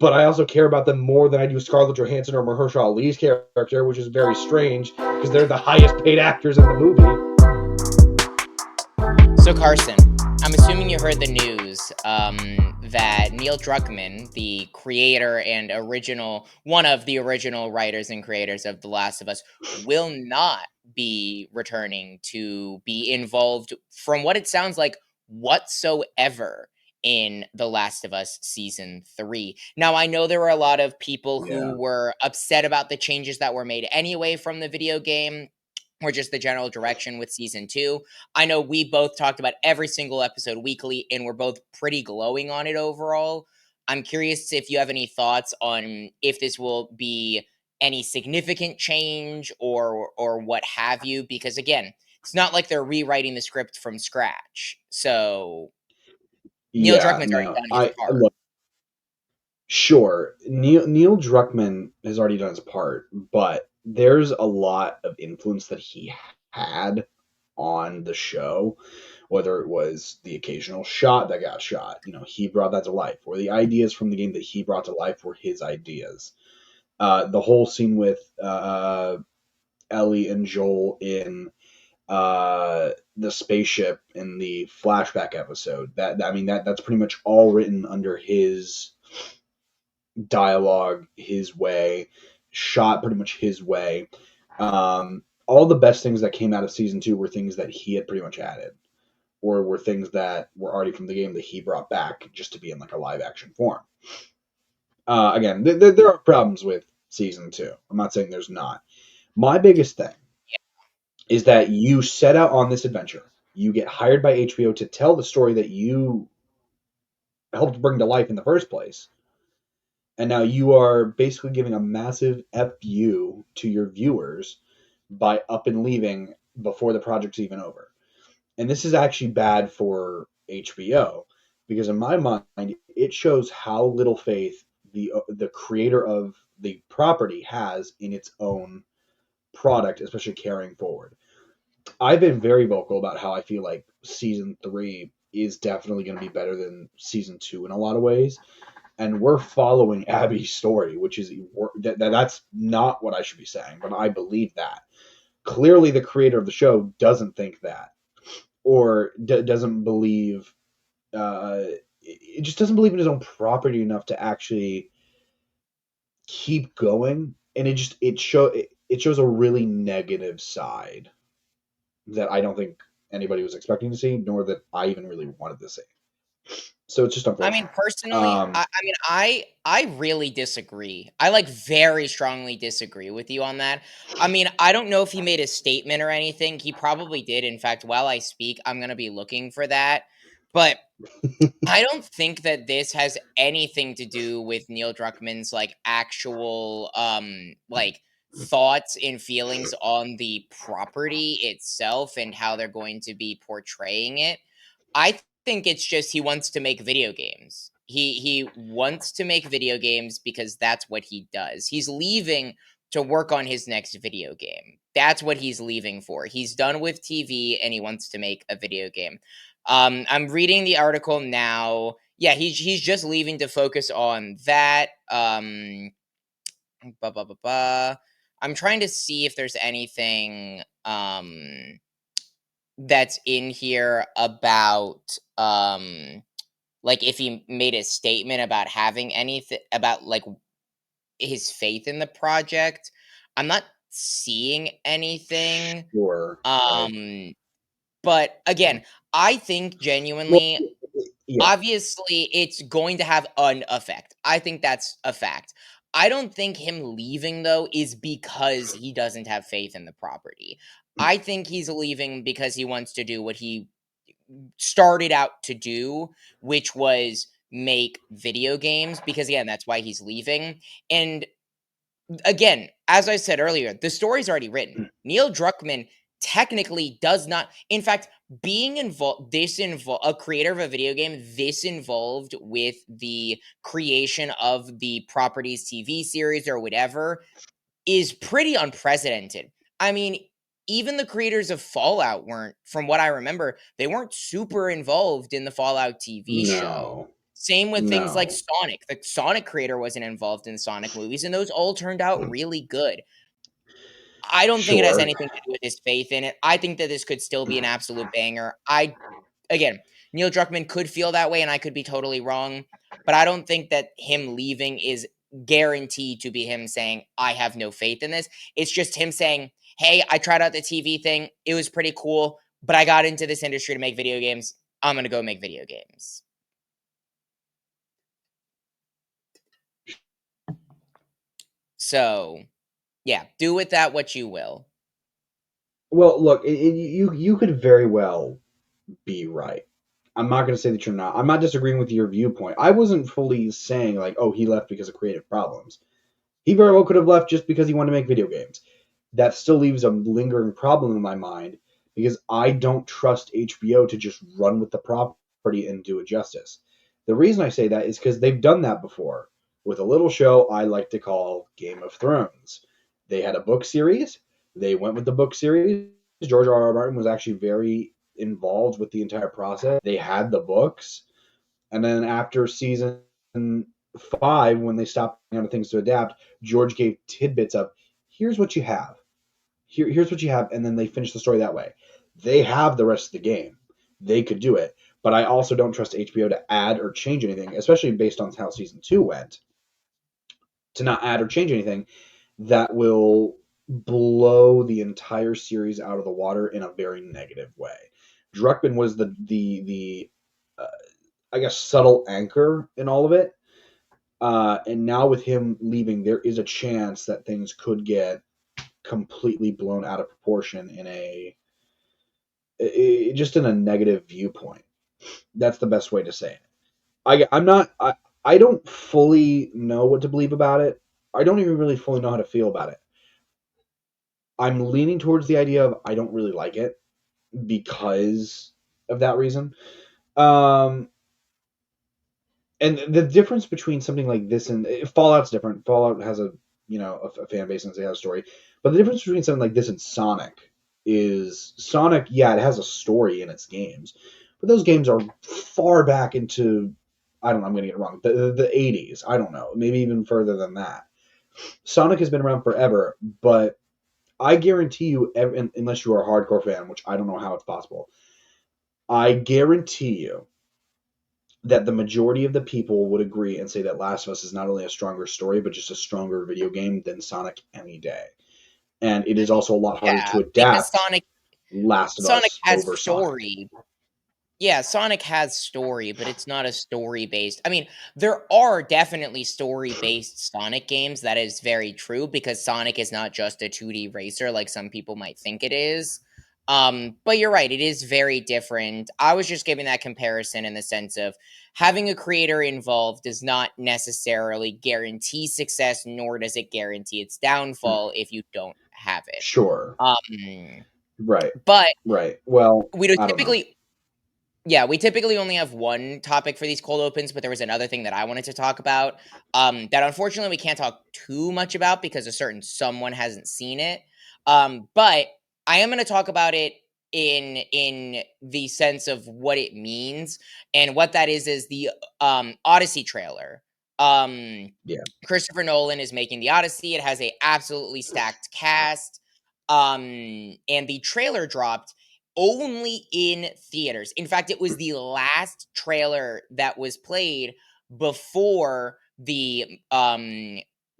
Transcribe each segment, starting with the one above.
but I also care about them more than I do Scarlett Johansson or Mahershala Ali's character, which is very strange because they're the highest paid actors in the movie. So Carson, I'm assuming you heard the news that Neil Druckmann, the creator and one of the original writers and creators of The Last of Us, will not be returning to be involved, from what it sounds like, whatsoever in The Last of Us Season 3. Now, I know there were a lot of people who were upset about the changes that were made anyway from the video game, or just the general direction with Season 2. I know we both talked about every single episode weekly, and we're both pretty glowing on it overall. I'm curious if you have any thoughts on if this will be any significant change or what have you, because again, it's not like they're rewriting the script from scratch. So Neil Yeah, Druckmann's already no, done his part. look, sure, Neil Druckmann has already done his part, but there's a lot of influence that he had on the show, whether it was the occasional shot that got shot, he brought that to life, or the ideas from the game that he brought to life were his ideas. The whole scene with Ellie and Joel in the spaceship in the flashback episode. That's pretty much all written under his dialogue, his way, shot pretty much his way. All the best things that came out of season 2 were things that he had pretty much added, or were things that were already from the game that he brought back just to be in like a live action form. Again, there are problems with season 2. I'm not saying there's not. My biggest thing is that you set out on this adventure. You get hired by HBO to tell the story that you helped bring to life in the first place. And now you are basically giving a massive FU to your viewers by up and leaving before the project's even over. And this is actually bad for HBO because in my mind, it shows how little faith the creator of the property has in its own product, especially carrying forward. I've been very vocal about how I feel like season 3 is definitely going to be better than season 2 in a lot of ways, and we're following Abby's story, which is that's not what I should be saying, but I believe that. Clearly, the creator of the show doesn't think that, or doesn't believe. It just doesn't believe in his own property enough to actually keep going, and it shows a really negative side that I don't think anybody was expecting to see, nor that I even really wanted to see. So it's just I mean, unfortunate. personally, I really disagree. I like very strongly disagree with you on that. I mean, I don't know if he made a statement or anything. He probably did. In fact, while I speak, I'm gonna be looking for that. But I don't think that this has anything to do with Neil Druckmann's like actual like thoughts and feelings on the property itself and how they're going to be portraying it. I think it's just he wants to make video games. He wants to make video games because that's what he does. He's leaving to work on his next video game. That's what he's leaving for. He's done with TV and he wants to make a video game. I'm reading the article now. Yeah, he's just leaving to focus on that. Blah, blah, blah, blah. I'm trying to see if there's anything that's in here about like if he made a statement about having anything about like his faith in the project. I'm not seeing anything. Sure. Right. But again, I think Well, genuinely, yeah. obviously it's going to have an effect. I think that's a fact. I don't think him leaving though is because he doesn't have faith in the property. I think he's leaving because he wants to do what he started out to do, which was make video games, because again, that's why he's leaving. And again, as I said earlier, the story's already written. Neil Druckmann technically does not, in fact, being involved, a creator of a video game, this involved with the creation of the property's TV series or whatever, is pretty unprecedented. I mean, even the creators of Fallout weren't, from what I remember, they weren't super involved in the Fallout TV show. No. Same with things like No. Sonic. The Sonic creator wasn't involved in Sonic movies, and those all turned out really good. I don't think it has Sure. anything to do with his faith in it. I think that this could still be an absolute banger. Again, Neil Druckmann could feel that way, and I could be totally wrong, but I don't think that him leaving is guaranteed to be him saying, I have no faith in this. It's just him saying, hey, I tried out the TV thing. It was pretty cool, but I got into this industry to make video games. I'm going to go make video games. So, yeah, do with that what you will. Well, look, you could very well be right. I'm not going to say that you're not. I'm not disagreeing with your viewpoint. I wasn't fully saying like, oh, he left because of creative problems. He very well could have left just because he wanted to make video games. That still leaves a lingering problem in my mind because I don't trust HBO to just run with the property and do it justice. The reason I say that is because they've done that before with a little show I like to call Game of Thrones. They had a book series. They went with the book series. George R. R. Martin was actually very involved with the entire process. They had the books, and then after season 5, when they stopped running out of things to adapt, George gave tidbits of, here's what you have. Here's what you have, and then they finished the story that way. They have the rest of the game. They could do it, but I also don't trust HBO to add or change anything, especially based on how season 2 went, to not add or change anything that will blow the entire series out of the water in a very negative way. Druckmann was the I guess subtle anchor in all of it, and now with him leaving, there is a chance that things could get completely blown out of proportion in just in a negative viewpoint. That's the best way to say it. I'm not. I don't fully know what to believe about it. I don't even really fully know how to feel about it. I'm leaning towards the idea of I don't really like it because of that reason. Um, and the difference between something like this and Fallout's different. Fallout has a fan base and it has a story, but the difference between something like this and Sonic is Sonic. Yeah, it has a story in its games, but those games are far back into I don't know. I'm going to get it wrong. The 80s. I don't know. Maybe even further than that. Sonic has been around forever, but I guarantee you, unless you are a hardcore fan, which I don't know how it's possible, I guarantee you that the majority of the people would agree and say that Last of Us is not only a stronger story, but just a stronger video game than Sonic any day. And it is also a lot harder Yeah, to because adapt Last of Sonic Us has over Sonic. story. Yeah, Sonic has story, but it's not a story-based. I mean, there are definitely story-based Sonic games. That is very true because Sonic is not just a 2D racer like some people might think it is. But you're right, it is very different. I was just giving that comparison in the sense of having a creator involved does not necessarily guarantee success, nor does it guarantee its downfall if you don't have it. Sure. Um, Right. but Right. Well, we do I don't know. typically yeah, we typically only have one topic for these cold opens, but there was another thing that I wanted to talk about that unfortunately we can't talk too much about because a certain someone hasn't seen it. But I am going to talk about it in the sense of what it means, and what that is the Odyssey trailer. Um, Yeah. Christopher Nolan is making the Odyssey. It has a absolutely stacked cast. And the trailer dropped only in theaters. In fact, it was the last trailer that was played before the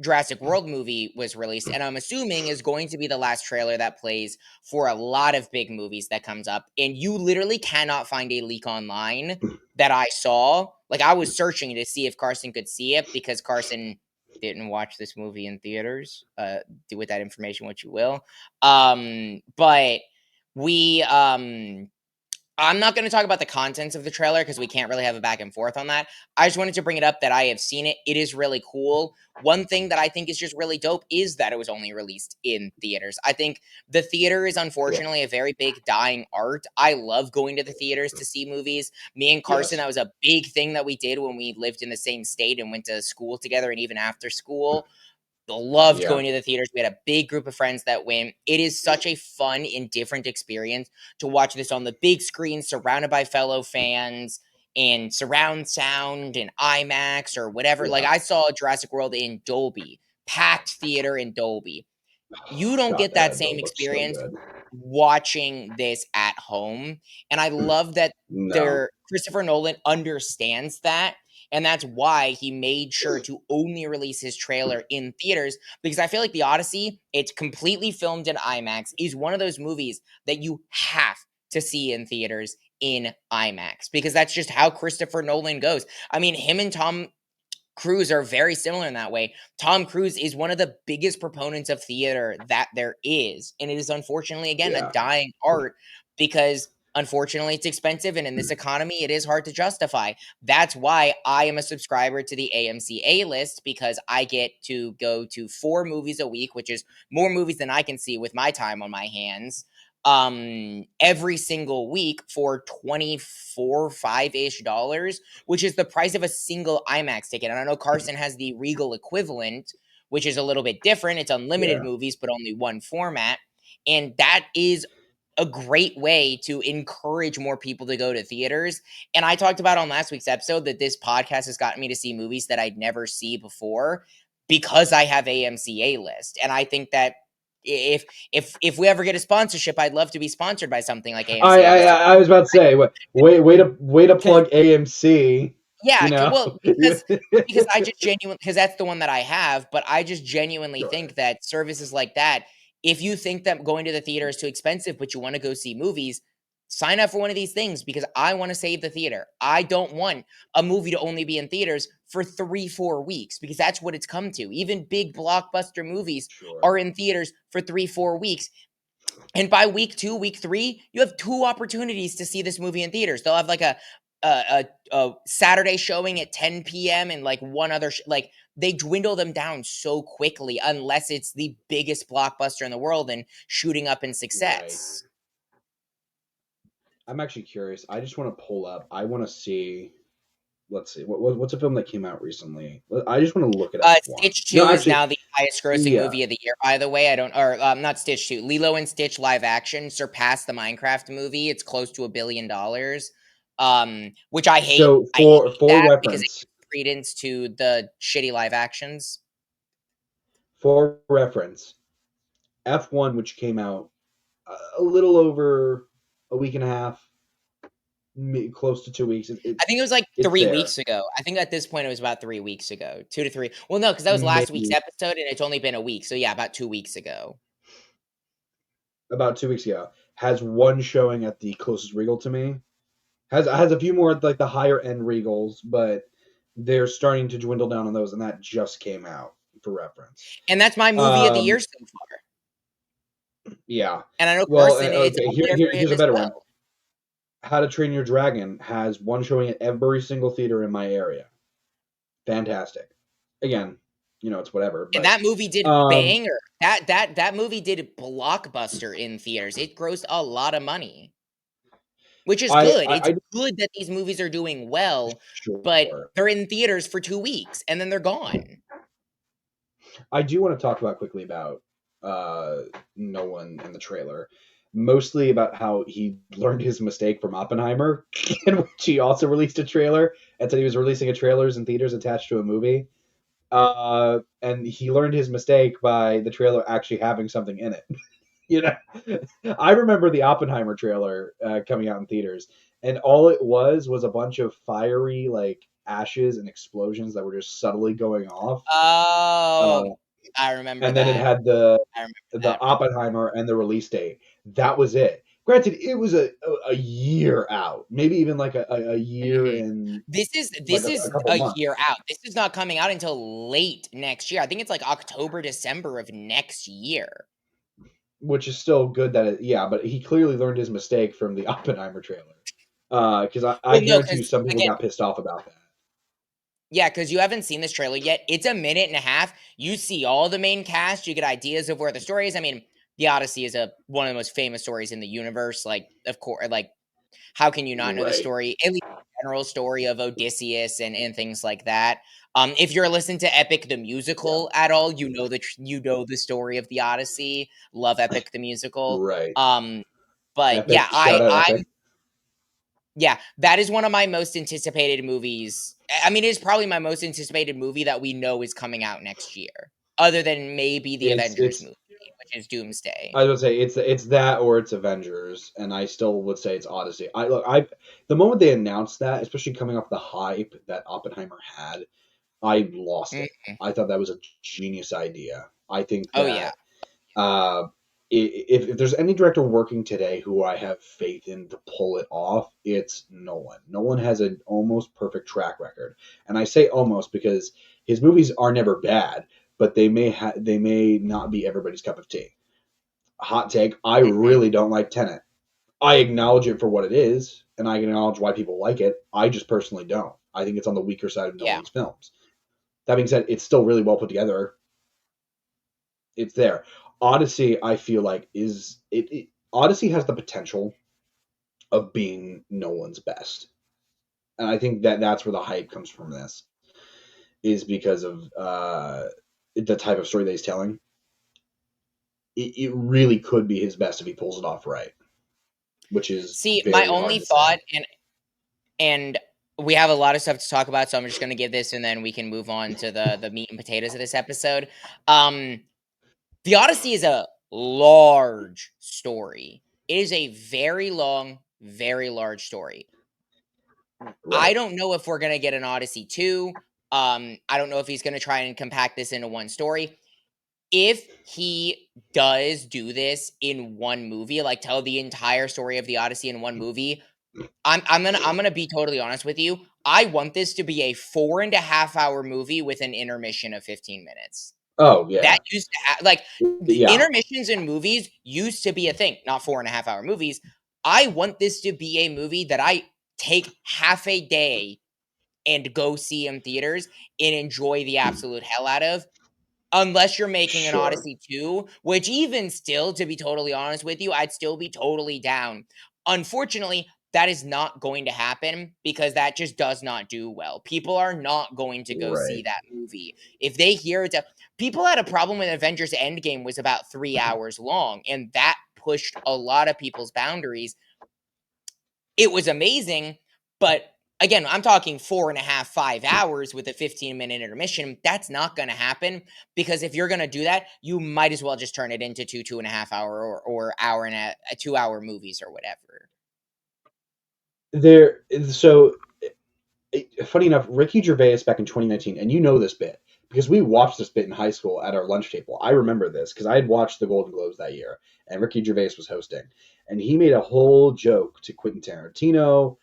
Jurassic World movie was released, and I'm assuming is going to be the last trailer that plays for a lot of big movies that comes up. And you literally cannot find a leak online that I saw. Like, I was searching to see if Carson could see it because Carson didn't watch this movie in theaters. Do with that information what you will. But we I'm not going to talk about the contents of the trailer because we can't really have a back and forth on that. I just wanted to bring it up that I have seen it. It is really cool. One thing that I think is just really dope is that it was only released in theaters. I think the theater is Yeah. unfortunately a very big dying art. I love going to the theaters to see movies. Me and Carson, Yes. that was a big thing that we did when we lived in the same state and went to school together, and even after school loved Yeah. going to the theaters. We had a big group of friends that went. It is such a fun and different experience to watch this on the big screen, surrounded by fellow fans. and surround sound and IMAX or whatever. Like, Yeah. I saw Jurassic World in Dolby, packed theater in Dolby. You don't God, get that that same looks so experience good. watching this at home, and I love that No. Christopher Nolan understands that, and that's why he made sure to only release his trailer in theaters, because I feel like The Odyssey, it's completely filmed in IMAX, is one of those movies that you have to see in theaters in IMAX, because that's just how Christopher Nolan goes. I mean, him and Tom Cruise are very similar in that way. Tom Cruise is one of the biggest proponents of theater that there is, and it is unfortunately, again, a Yeah. dying art because unfortunately it's expensive, and in this economy, it is hard to justify. That's why I am a subscriber to the AMC A list, because I get to go to 4 movies a week, which is more movies than I can see with my time on my hands, every single week for 24 5-ish dollars, which is the price of a single IMAX ticket. And I know Carson has the Regal equivalent, which is a little bit different. It's unlimited Yeah. movies, but only one format. And that is a great way to encourage more people to go to theaters. And I talked about on last week's episode that this podcast has gotten me to see movies that I'd never see before because I have AMC A list. And I think that if we ever get a sponsorship, I'd love to be sponsored by something like I, AMC A I list. I was about to say, way to plug AMC. Yeah, You know. well, because I just genuinely, because that's the one that I have, but I just genuinely Sure. think that services like that, if you think that going to the theater is too expensive, but you wanna go see movies, sign up for one of these things, because I wanna save the theater. I don't want a movie to only be in theaters for 3, 4 weeks, because that's what it's come to. Even big blockbuster movies are Sure. in theaters for 3, 4 weeks. And by week 2, week 3, you have 2 opportunities to see this movie in theaters. They'll have like a Saturday showing at 10 p.m. and like one other like they dwindle them down so quickly unless it's the biggest blockbuster in the world and shooting up in Right. success. I'm actually curious. I just want to pull up. I want to see. Let's see. What's a film that came out recently? I just want to look at F1. Stitch No, 2 is actually, now the highest grossing yeah. movie of the year, by the way. I don't, or not Stitch 2. Lilo and Stitch live action surpassed the Minecraft movie. It's close to $1 billion. Which I hate. So I for hate for that because it reference, gives credence to the shitty live actions. for reference, F1, which came out a little over a week and a half, close to 2 weeks. I think it was like It's 3 there. weeks ago. I think at this point it was about 3 weeks ago. 2 to 3. Well, no, because that was last week's Maybe episode and it's only been a week. So yeah, about 2 weeks ago. about 2 weeks ago. Has one showing at the closest Regal to me. Has a few more like the higher end Regals, but they're starting to dwindle down on those, and that just came out for reference. And that's my movie of the year so far. Yeah. And I know Well, Carson, it's okay. up there for him Here's a as better one. well. How to Train Your Dragon has one showing at every single theater in my area. Fantastic. Again, it's whatever, And but that movie did um, banger. That movie did blockbuster in theaters. It grossed a lot of money, which is I, good. I, It's I good that these movies are doing well, but sure. they're in theaters for 2 weeks and then they're gone. I do want to talk about quickly about Nolan and the trailer, mostly about how he learned his mistake from Oppenheimer, in which he also released a trailer and said he was releasing a trailers in theaters attached to a movie. And he learned his mistake by the trailer actually having something in it. you know, I remember the Oppenheimer trailer coming out in theaters, and all it was a bunch of fiery like ashes and explosions that were just subtly going off. Oh, Uh, I remember and then it that. had the I remember the that. Oppenheimer and the release date. That was it. Granted, it was a year out, maybe even like a year Mhm. and This is like this a is couple a year months, out. This is not coming out until late next year. I think it's like October, December of next year. which is still good that yeah, but he clearly learned his mistake from the Oppenheimer trailer. Because I Well, no, guarantee you because some people again, got pissed off about that. yeah, because you haven't seen this trailer yet. It's a minute and a half. You see all the main cast. You get ideas of where the story is. I mean, the Odyssey is one of the most famous stories in the universe. Like, of course, like how can you not know the Right. story? At least the general story of Odysseus and things like that. If you're listening to Epic the Yeah. musical at all, you know the story of the Odyssey. Love Epic the musical. Right. But yeah, Epic. Shout out Epic. Yeah, that is one of my most anticipated movies. I mean, it is probably my most anticipated movie that we know is coming out next year, other than maybe the Avengers It's movie, which is Doomsday. I would say it's that or it's Avengers, and I still would say it's Odyssey. I the moment they announced that, especially coming off the hype that Oppenheimer had, I lost Mm. it. I thought that was a genius idea. I think Oh yeah. that uh, if there's any director working today who I have faith in to pull it off, it's Nolan. Nolan has an almost perfect track record, and I say almost because his movies are never bad, but they may not be everybody's cup of tea. Hot take: I Mhm. really don't like Tenet. I acknowledge it for what it is, and I acknowledge why people like it. I just personally don't. I think it's on the weaker side of Yeah. Nolan's films. That being said, it's still really well put together. It's there. Odyssey, I feel like Odyssey has the potential of being Nolan's best, and I think that that's where the hype comes from. This is because of the type of story that he's telling. It really could be his best if he pulls it off right, which is See, my very hard only to say. thought, and we have a lot of stuff to talk about, so I'm just gonna give this, and then we can move on to the meat and potatoes of this episode. Um, the Odyssey is a large story. It is a very long, very large story. I Right. don't know if we're gonna get an Odyssey 2. I don't know if he's gonna try and compact this into one story. If he does do this in one movie, like tell the entire story of the Odyssey in one movie, I'm gonna be totally honest with you. I want this to be a 4.5 hour movie with an intermission of 15 minutes. Oh That yeah, used to like the yeah, intermissions in movies used to be a thing, not 4.5 hour movies. I want this to be a movie that I take half a day and go see in theaters and enjoy the absolute hell out of. Unless you're making an sure. Odyssey 2, which even still, to be totally honest with you, I'd still be totally down. Unfortunately, that is not going to happen because that just does not do well. People are not going to go see Right. that movie. If they hear it's a people had a problem with Avengers Endgame was about 3 hours long, and that pushed a lot of people's boundaries. It was amazing, but again, I'm talking 4.5, 5 hours with a 15-minute intermission. That's not going to happen because if you're going to do that, you might as well just turn it into 2.5 hour or hour and a 2 hour movies or whatever. There. So funny enough, Ricky Gervais back in 2019, and you know this bit because we watched this bit in high school at our lunch table. I remember this because I had watched the Golden Globes that year, and Ricky Gervais was hosting, and he made a whole joke to Quentin Tarantino.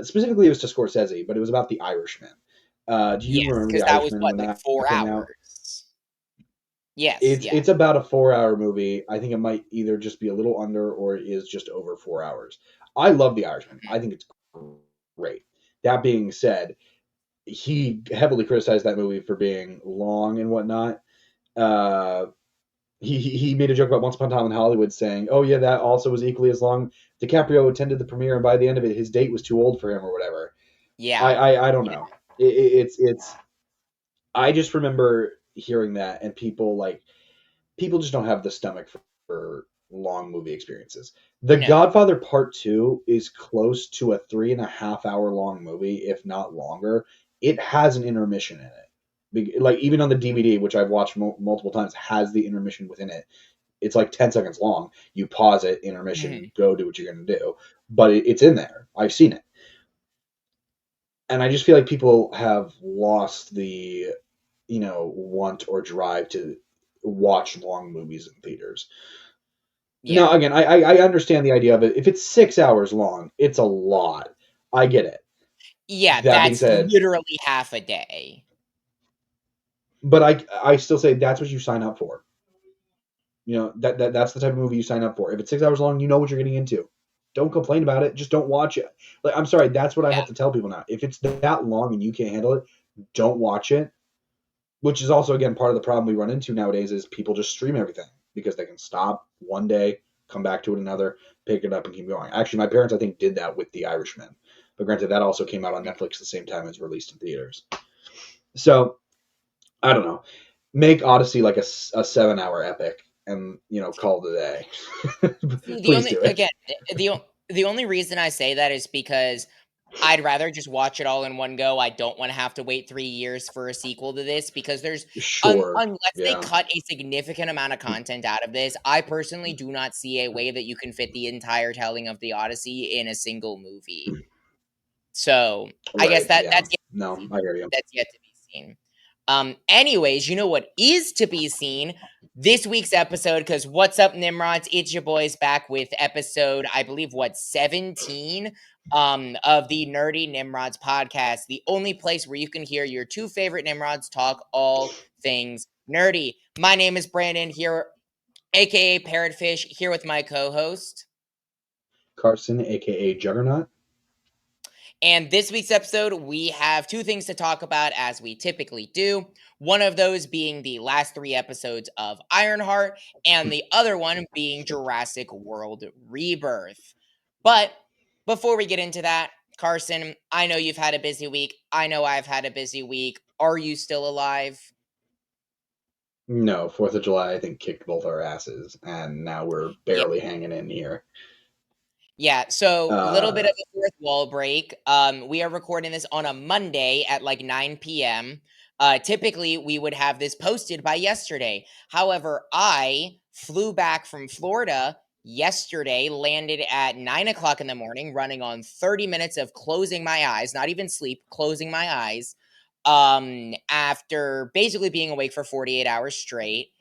Specifically, it was to Scorsese, but it was about The Irishman. Do you Yes, remember because The that was Irishman what, when like that four came out? hours. Yes, It's yeah. about a 4 hour movie. I think it might either just be a little under or it is just over 4 hours. I love The Irishman. I think it's great. That being said, he heavily criticized that movie for being long and whatnot. Uh, he made a joke about Once Upon a Time in Hollywood, saying, "Oh yeah, that also was equally as long." DiCaprio attended the premiere, and by the end of it, his date was too old for him, or whatever. Yeah. I don't know. It's. I just remember hearing that, and people just don't have the stomach for long movie experiences. The No. Godfather Part Two is close to a 3.5 hour long movie, if not longer. It has an intermission in it, like even on the DVD, which I've watched multiple times, has the intermission within it. It's like 10 seconds long. You pause it, intermission, Mhm. go do what you're gonna do, but it's in there. I've seen it, and I just feel like people have lost the want or drive to watch long movies in theaters. Now, Yeah. again, I understand the idea of it. If it's 6 hours long, it's a lot. I get it. Yeah, That being that's said, literally half a day. but I still say that's what you sign up for. That's the type of movie you sign up for. If it's 6 hours long, you know what you're getting into. Don't complain about it. Just don't watch it. Like I'm sorry, that's what I Yeah. have to tell people now. If it's that long and you can't handle it, don't watch it. Which is also again part of the problem we run into nowadays is people just stream everything because they can stop one day, come back to it another, pick it up and keep going. Actually, my parents I think did that with The Irishman, but granted that also came out on Netflix the same time as released in theaters. So I don't know. Make Odyssey like a 7 hour epic and call it a day. See, the Please only do it. again, the the only reason I say that is because I'd rather just watch it all in one go. I don't wanna have to wait 3 years for a sequel to this because there's Sure. unless they Yeah. cut a significant amount of content out of this, I personally do not see a way that you can fit the entire telling of the Odyssey in a single movie. So, I guess Right. Yeah. that's yet to be No, seen. I hear you. That's yet to be seen. Anyways, you know what is to be seen? This week's episode, because what's up, Nimrods? It's your boys back with episode, I believe, what, 17 of the Nerdy Nimrods podcast, the only place where you can hear your two favorite Nimrods talk all things nerdy. My name is Brandon here, aka Parrotfish, here with my co-host. Carson, aka Juggernaut. And this week's episode, we have two things to talk about as we typically do. One of those being the last three episodes of Ironheart, and the other one being Jurassic World Rebirth. But before we get into that, Carson, I know you've had a busy week. I know I've had a busy week. Are you still alive? No, 4th of July, I think, kicked both our asses, and now we're Yeah. barely hanging in here. Yeah, so a little bit Uh, of a fourth wall break. We are recording this on a Monday at like 9 p.m. Typically, we would have this posted by yesterday. However, I flew back from Florida yesterday, landed at 9 o'clock in the morning, running on 30 minutes of closing my eyes, not even sleep, closing my eyes, after basically being awake for 48 hours straight.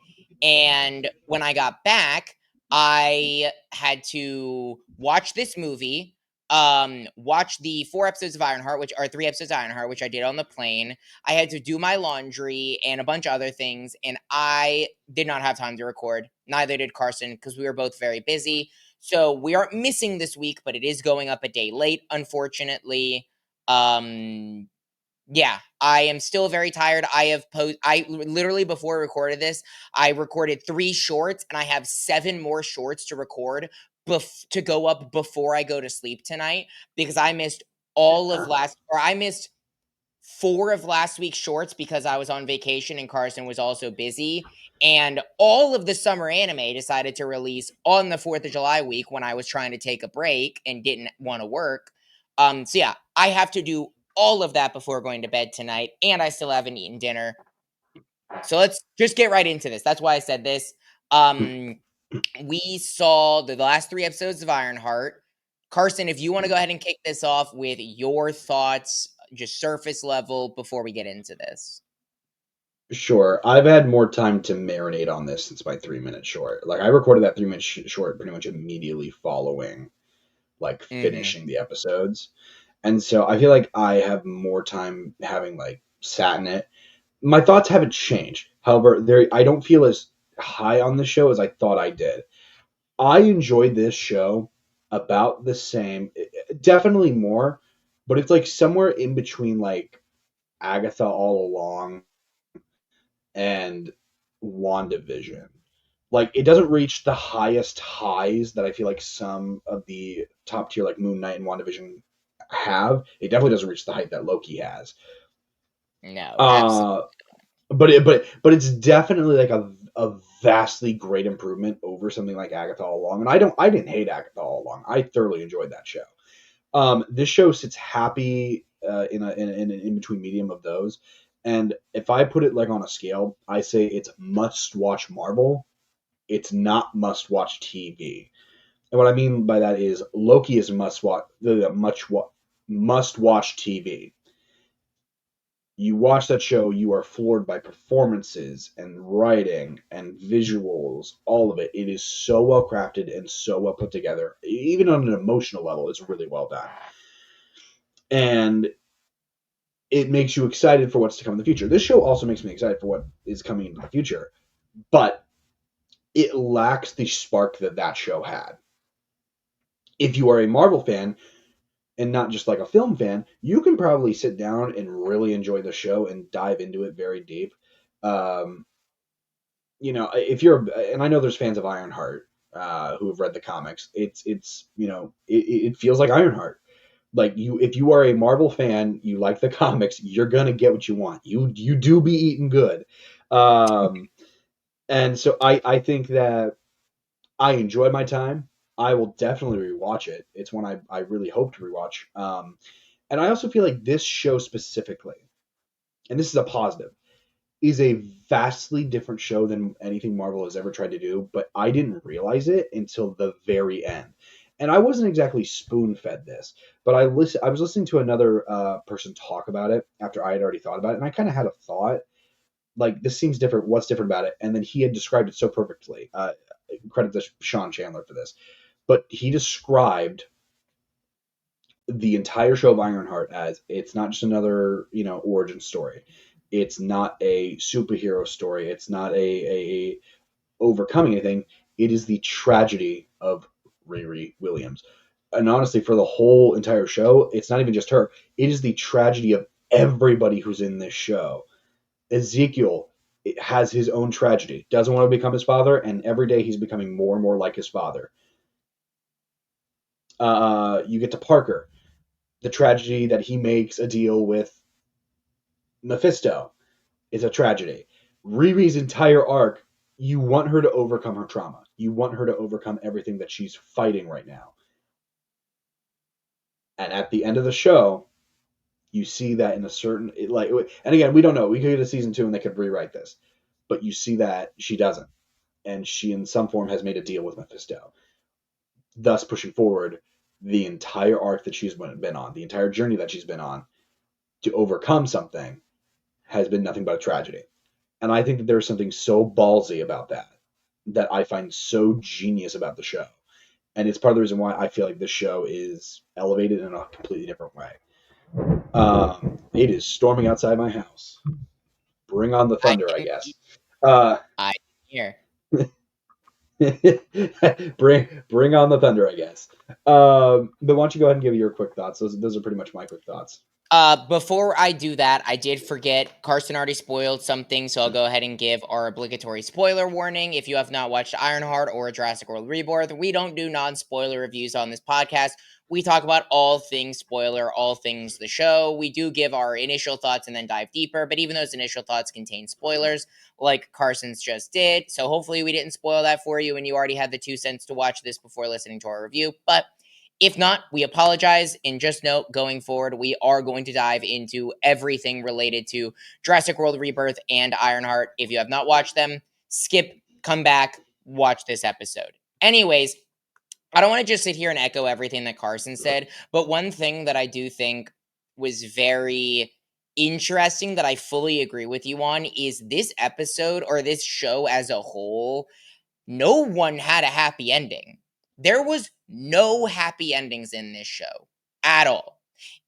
And when I got back, I had to watch this movie, watch the 4 episodes of Ironheart, which are 3 episodes of Ironheart, which I did on the plane. I had to do my laundry and a bunch of other things, and I did not have time to record. Neither did Carson because we were both very busy. So we aren't missing this week, but it is going up a day late, unfortunately. Um, yeah, I am still very tired. I literally before I recorded this, I recorded 3 shorts and I have 7 more shorts to record to go up before I go to sleep tonight because I missed I missed 4 of last week's shorts because I was on vacation and Carson was also busy. And all of the summer anime decided to release on the 4th of July week when I was trying to take a break and didn't want to work. So yeah, I have to do all of that before going to bed tonight, and I still haven't eaten dinner. So let's just get right into this. That's why I said this. Um, we saw the last 3 episodes of Ironheart. Carson, if you want to go ahead and kick this off with your thoughts, just surface level, before we get into this. sure. I've had more time to marinate on this since my 3-minute short. Like, I recorded that 3-minute short pretty much immediately following, like, Mhm. finishing the episodes. And so I feel like I have more time having, like, sat in it. My thoughts haven't changed. However, I don't feel as high on the show as I thought I did. I enjoyed this show about the same, definitely more, but it's like somewhere in between like Agatha All Along and WandaVision. Like it doesn't reach the highest highs that I feel like some of the top tier like Moon Knight and WandaVision have. It definitely doesn't reach the height that Loki has. No, absolutely. Uh but it's definitely like a vastly great improvement over something like Agatha All Along. And I didn't hate Agatha All Along. I thoroughly enjoyed that show. This show sits happy in an in between medium of those. And if I put it like on a scale, I say it's must watch Marvel. It's not must watch TV. And what I mean by that is Loki is must watch TV. You watch that show, you are floored by performances and writing and visuals, all of it. It is so well crafted and so well put together. Even on an emotional level, it's really well done. And it makes you excited for what's to come in the future. This show also makes me excited for what is coming into the future, but it lacks the spark that that show had. If you are a Marvel fan and not just like a film fan, you can probably sit down and really enjoy the show and dive into it very deep. Um, if you're, and I know there's fans of Ironheart who have read the comics. It feels like Ironheart. Like if you are a Marvel fan, you like the comics, you're gonna get what you want. You do be eating good, and so I think that I enjoyed my time. I will definitely rewatch it. It's one I really hope to rewatch. And I also feel like this show specifically, and this is a positive, is a vastly different show than anything Marvel has ever tried to do, but I didn't realize it until the very end. And I wasn't exactly spoon fed this, but I was listening to another person talk about it after I had already thought about it, and I kind of had a thought like this seems different. What's different about it? And then he had described it so perfectly. Credit to Sean Chandler for this, but he described the entire show of Ironheart as it's not just another origin story. It's not a superhero story. It's not a overcoming anything. It is the tragedy of Riri Williams. And honestly, for the whole entire show, it's not even just her. It is the tragedy of everybody who's in this show. Ezekiel has his own tragedy, doesn't want to become his father, and every day he's becoming more and more like his father. You get to Parker, the tragedy that he makes a deal with Mephisto is a tragedy. Riri's entire arc, you want her to overcome her trauma. You want her to overcome everything that she's fighting right now. And at the end of the show, you see that in a certain and again, we don't know. We could get a season 2 and they could rewrite this, but you see that she doesn't, and she in some form has made a deal with Mephisto, thus pushing forward the entire arc that she's been on, the entire journey that she's been on to overcome something has been nothing but a tragedy. And I think that there's something so ballsy about that I find so genius about the show. And it's part of the reason why I feel like this show is elevated in a completely different way. It is storming outside my house. Bring on the I thunder, I can guess. Uh, I hear. bring on the thunder, I guess. But why don't you go ahead and give your quick thoughts? Those are pretty much my quick thoughts. Before I do that, I did forget. Carson already spoiled something, so I'll go ahead and give our obligatory spoiler warning. If you have not watched Ironheart or Jurassic World Rebirth, we don't do non-spoiler reviews on this podcast. We talk about all things spoiler, all things the show. We do give our initial thoughts and then dive deeper, but even those initial thoughts contain spoilers, like Carson's just did. So hopefully we didn't spoil that for you and you already had the 2 cents to watch this before listening to our review. But if not, we apologize. And just note, going forward, we are going to dive into everything related to Jurassic World Rebirth and Ironheart. If you have not watched them, skip, come back, watch this episode. Anyways, I don't want to just sit here and echo everything that Carson said, but one thing that I do think was very interesting that I fully agree with you on is this episode or this show as a whole, no one had a happy ending. There was no happy endings in this show at all.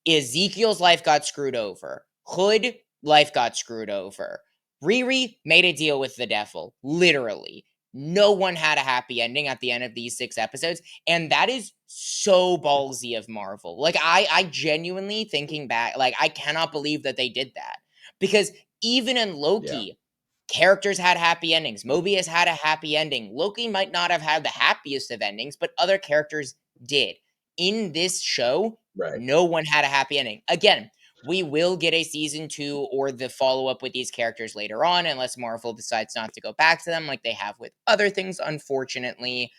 Ezekiel's life got screwed over. Hood life got screwed over. Riri made a deal with the devil, literally. No one had a happy ending at the end of these 6 episodes, and that is so ballsy of Marvel. Like I genuinely thinking back, like I cannot believe that they did that. Because even in Yeah. Loki, characters had happy endings. Mobius had a happy ending. Loki might not have had the happiest of endings, but other characters did. In this show, Right. no one had a happy ending. Again, we will get a season 2 or the follow up with these characters later on, unless Marvel decides not to go back to them like they have with other things, unfortunately.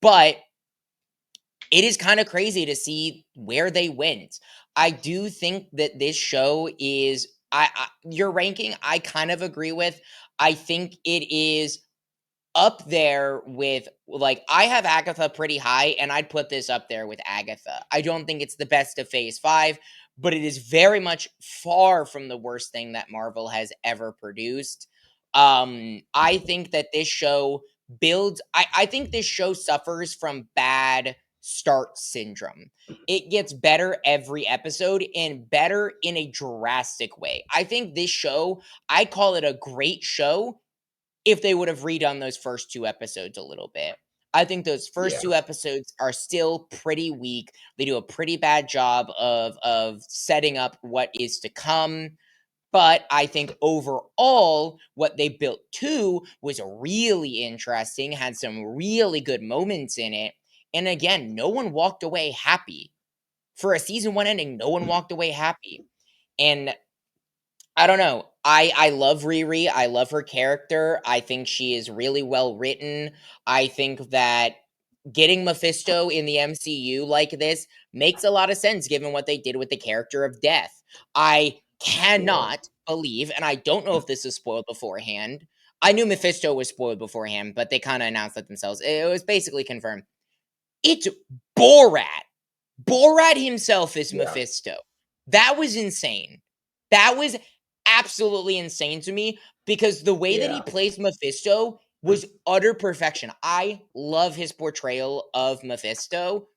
But it is kind of crazy to see where they went. I do think that this show is your ranking. I kind of agree with. I think it is up there with, like, I have Agatha pretty high, and I'd put this up there with Agatha. I don't think it's the best of Phase 5, but it is very much far from the worst thing that Marvel has ever produced. I think that this show I think this show suffers from bad start syndrome. It gets better every episode and better in a drastic way. I think this show, I call it a great show if they would have redone those first 2 episodes a little bit. I think those first Yeah. 2 episodes are still pretty weak. They do a pretty bad job of setting up what is to come. But I think overall, what they built to was really interesting, had some really good moments in it. And again, no one walked away happy. For a season 1 ending, no one walked away happy. And I don't know. I love Riri. I love her character. I think she is really well written. I think that getting Mephisto in the MCU like this makes a lot of sense given what they did with the character of Death. I Sure. cannot believe, and I don't know if this is spoiled beforehand. I knew Mephisto was spoiled beforehand, but they kind of announced it themselves. It was basically confirmed. It's Borat. Borat himself is Yeah. Mephisto. That was insane. That was absolutely insane to me because the way that he Yeah. plays Mephisto was utter perfection. I love his portrayal of Mephisto.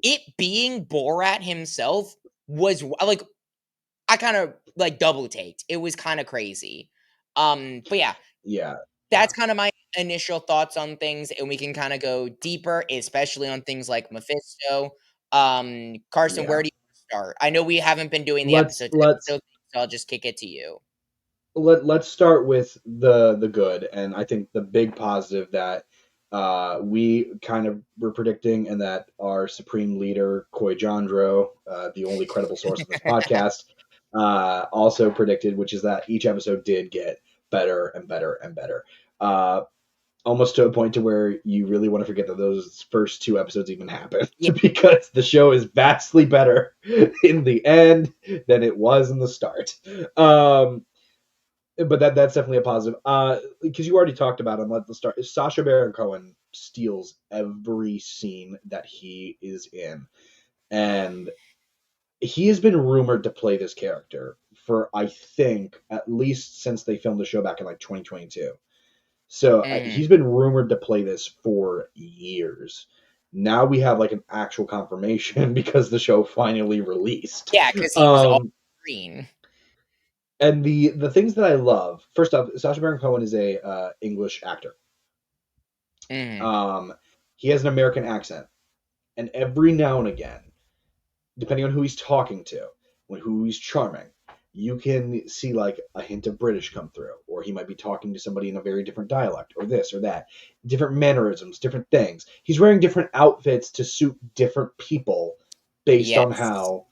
It being Borat himself was like I kind of like double taked. It was kind of crazy. But yeah, Yeah. that's kind of my initial thoughts on things, and we can kind of go deeper, especially on things like Mephisto. Carson, Yeah. where do you start? I know we haven't been doing the Let's episode to let's episode, so I'll just kick it to you. let's start with the good, and I think the big positive that we kind of were predicting, and that our supreme leader Coy Jandro, the only credible source in this podcast, also predicted, which is that each episode did get better and better and better. Uh, Almost to a point to where you really want to forget that those first two episodes even happened Yeah, because the show is vastly better in the end than it was in the start. But that's definitely a positive. Because you already talked about him at the start. Sacha Baron Cohen steals every scene that he is in, and he has been rumored to play this character for, I think, at least since they filmed the show back in like 2022. So mhm. he's been rumored to play this for years. Now we have like an actual confirmation because the show finally released. Yeah, because he was all Um, green. and the things that I love, first off, Sacha Baron Cohen is a English actor. Mhm. Um, he has an American accent, and every now and again, depending on who he's talking to, who he's charming, you can see like a hint of British come through, or he might be talking to somebody in a very different dialect, or this or that, different mannerisms, different things. He's wearing different outfits to suit different people based on Yes. how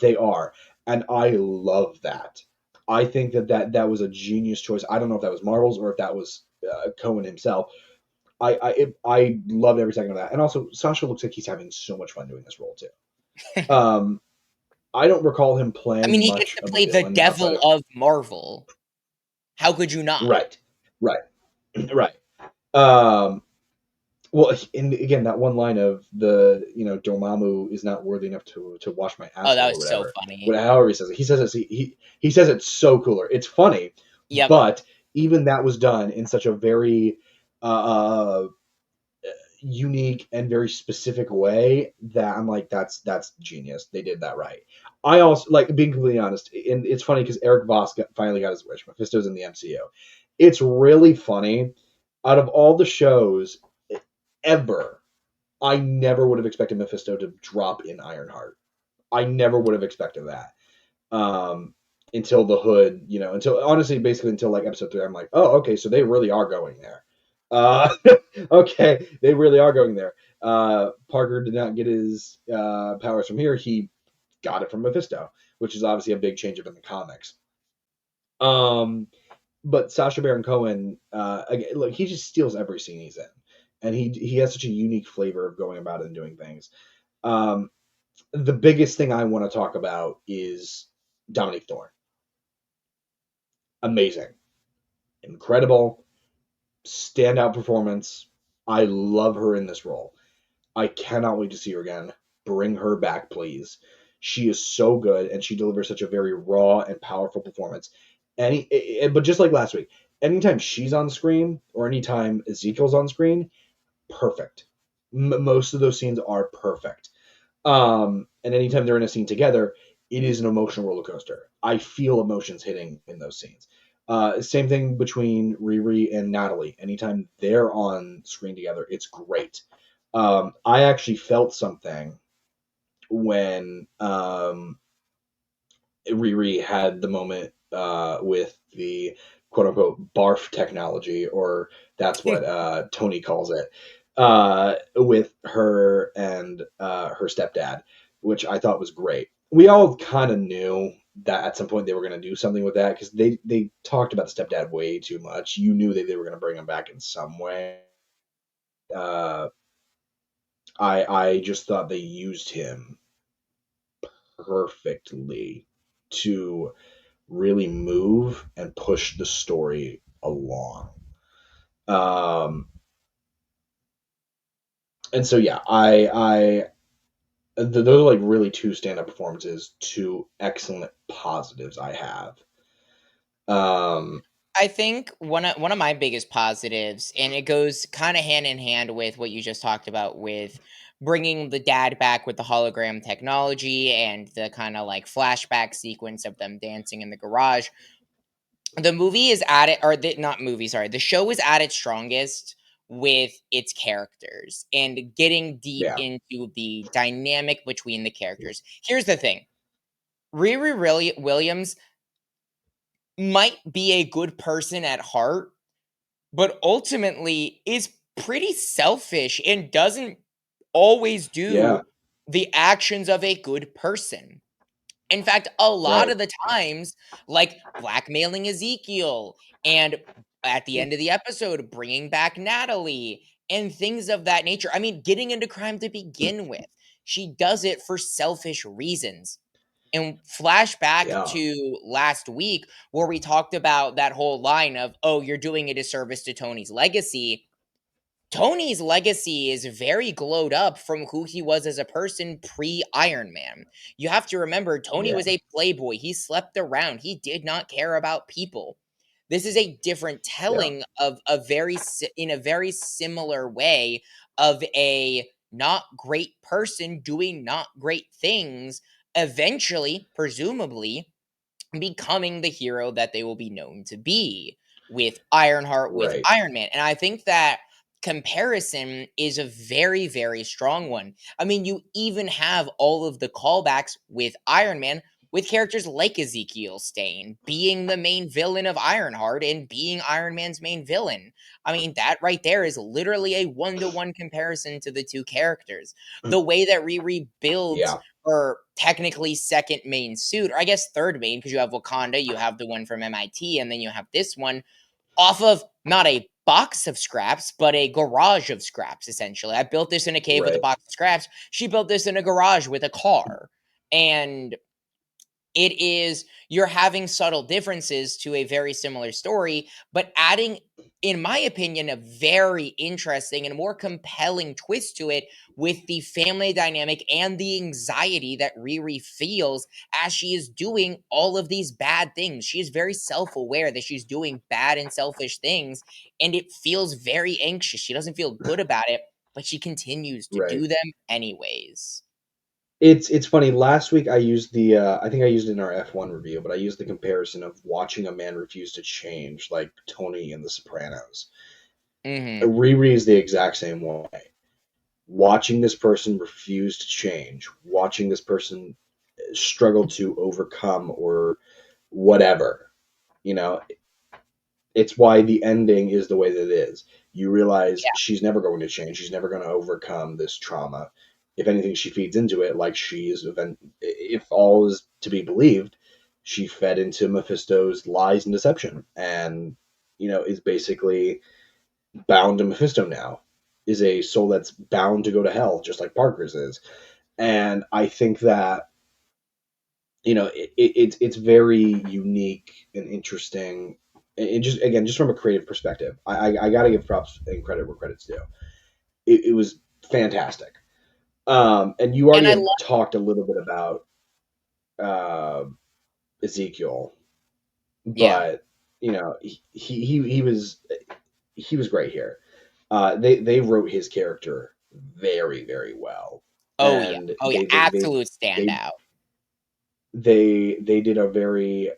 they are, and I love that. I think that was a genius choice. I don't know if that was Marvel's or if that was Cohen himself. I loved every second of that, and also Sasha looks like he's having so much fun doing this role too. Um, I don't recall him I mean, playing he gets much to of a play the villain outside devil of of Marvel. How could you not? right, right, right. Um, well, and again, that one line of Dormammu is not worthy enough to wash my Oh, that asshole or was so whatever. funny. However he says it, he says it so cooler. It's funny, Yep. but even that was done in such a very uh, unique and very specific way that I'm like, that's genius. They did that right. I also like being completely honest, and it's funny because Eric Voss finally got his wish. Mephisto's in the MCU. It's really funny. Out of all the shows ever, I never would have expected Mephisto to drop in Ironheart. I never would have expected that. Um, until the hood, until honestly, basically until like episode 3, I'm like, oh, okay, so they really are going there. Uh, okay, they really are going there. Parker did not get his powers from here; he got it from Mephisto, which is obviously a big change up in the comics. Um, but Sacha Baron Cohen, again, look, he just steals every scene he's in, and he has such a unique flavor of going about it and doing things. Um, the biggest thing I want to talk about is Dominique Thorne. Amazing, incredible, standout performance. I love her in this role. I cannot wait to see her again. Bring her back, please. She is so good, and she delivers such a very raw and powerful performance. But just like last week, anytime she's on screen or anytime Ezekiel's on screen, perfect. Most of those scenes are perfect. And anytime they're in a scene together, it is an emotional roller coaster. I feel emotions hitting in those scenes. Same thing between Riri and Natalie. Anytime they're on screen together, it's great. I actually felt something when Riri had the moment with the quote unquote barf technology, or that's what Tony calls it, with her and her stepdad, which I thought was great. We all kind of knew that at some point they were going to do something with that because they talked about the stepdad way too much. You knew that they were going to bring him back in some way. I just thought they used him perfectly to really move and push the story along. Um, and so yeah, those are like really two stand-up performances, two excellent positives I have. Um, I think one of my biggest positives, and it goes kind of hand in hand with what you just talked about with bringing the dad back with the hologram technology and the kind of like flashback sequence of them dancing in the garage. The movie is at it, or the, not movie, sorry, the show is at its strongest with its characters and getting deep yeah, into the dynamic between the characters. Here's the thing: Williams might be a good person at heart, but ultimately is pretty selfish and doesn't always yeah, do the actions of a good person. In fact, a lot right, of the times, like blackmailing Ezekiel and at the end of the episode, bringing back Natalie and things of that nature. I mean, getting into crime to begin with. She does it for selfish reasons. And flashback yeah, to last week where we talked about that whole line of, oh, you're doing a disservice to Tony's legacy. Tony's legacy is very glowed up from who he was as a person pre Iron Man. You have to remember, Tony yeah, was a playboy. He slept around. He did not care about people. This is a different yeah, telling of in a very similar way of a not great person doing not great things, eventually, presumably, becoming the hero that they will be known to be with Ironheart, with right, Iron Man. And I think that comparison is a very, very strong one. I mean, you even have all of the callbacks with Iron Man with characters like Ezekiel Stane being the main villain of Ironheart and being Iron Man's main villain. I mean, that right there is literally a one-to-one comparison to the two characters. The way that Riri builds yeah, or technically second main suit, or I guess third main, because you have Wakanda, you have the one from MIT, and then you have this one off of not a box of scraps, but a garage of scraps, essentially. I built this in a cave with a right, box of scraps. She built this in a garage with a car. And it is, you're having subtle differences to a very similar story, but adding, in my opinion, a very interesting and more compelling twist to it with the family dynamic and the anxiety that Riri feels as she is doing all of these bad things. She is very self-aware that she's doing bad and selfish things, and it feels very anxious. She doesn't feel good about it, but she continues to right. do them anyways. It's funny. Last week I used the I think I used it in our F1 review, but I used the comparison of watching a man refuse to change, like Tony in The Sopranos. Mhm. Riri is the exact same way. Watching this person refuse to change, watching this person struggle to overcome or whatever, you know, it's why the ending is the way that it is. You realize Yeah. she's never going to change. She's never going to overcome this trauma. If anything, she feeds into it like she is. If all is to be believed, she fed into Mephisto's lies and deception, and is basically bound to Mephisto now. Is a soul that's bound to go to hell, just like Parker's is. And I think that it's very unique and interesting. And just again, just from a creative perspective, I got to give props and credit where credit's due. It was fantastic. And you And already I had love, talked a little bit about uh, Ezekiel, yeah. but he was great here. They wrote his character very very well, Oh, yeah. and Oh, yeah. Absolute they standout. they did a very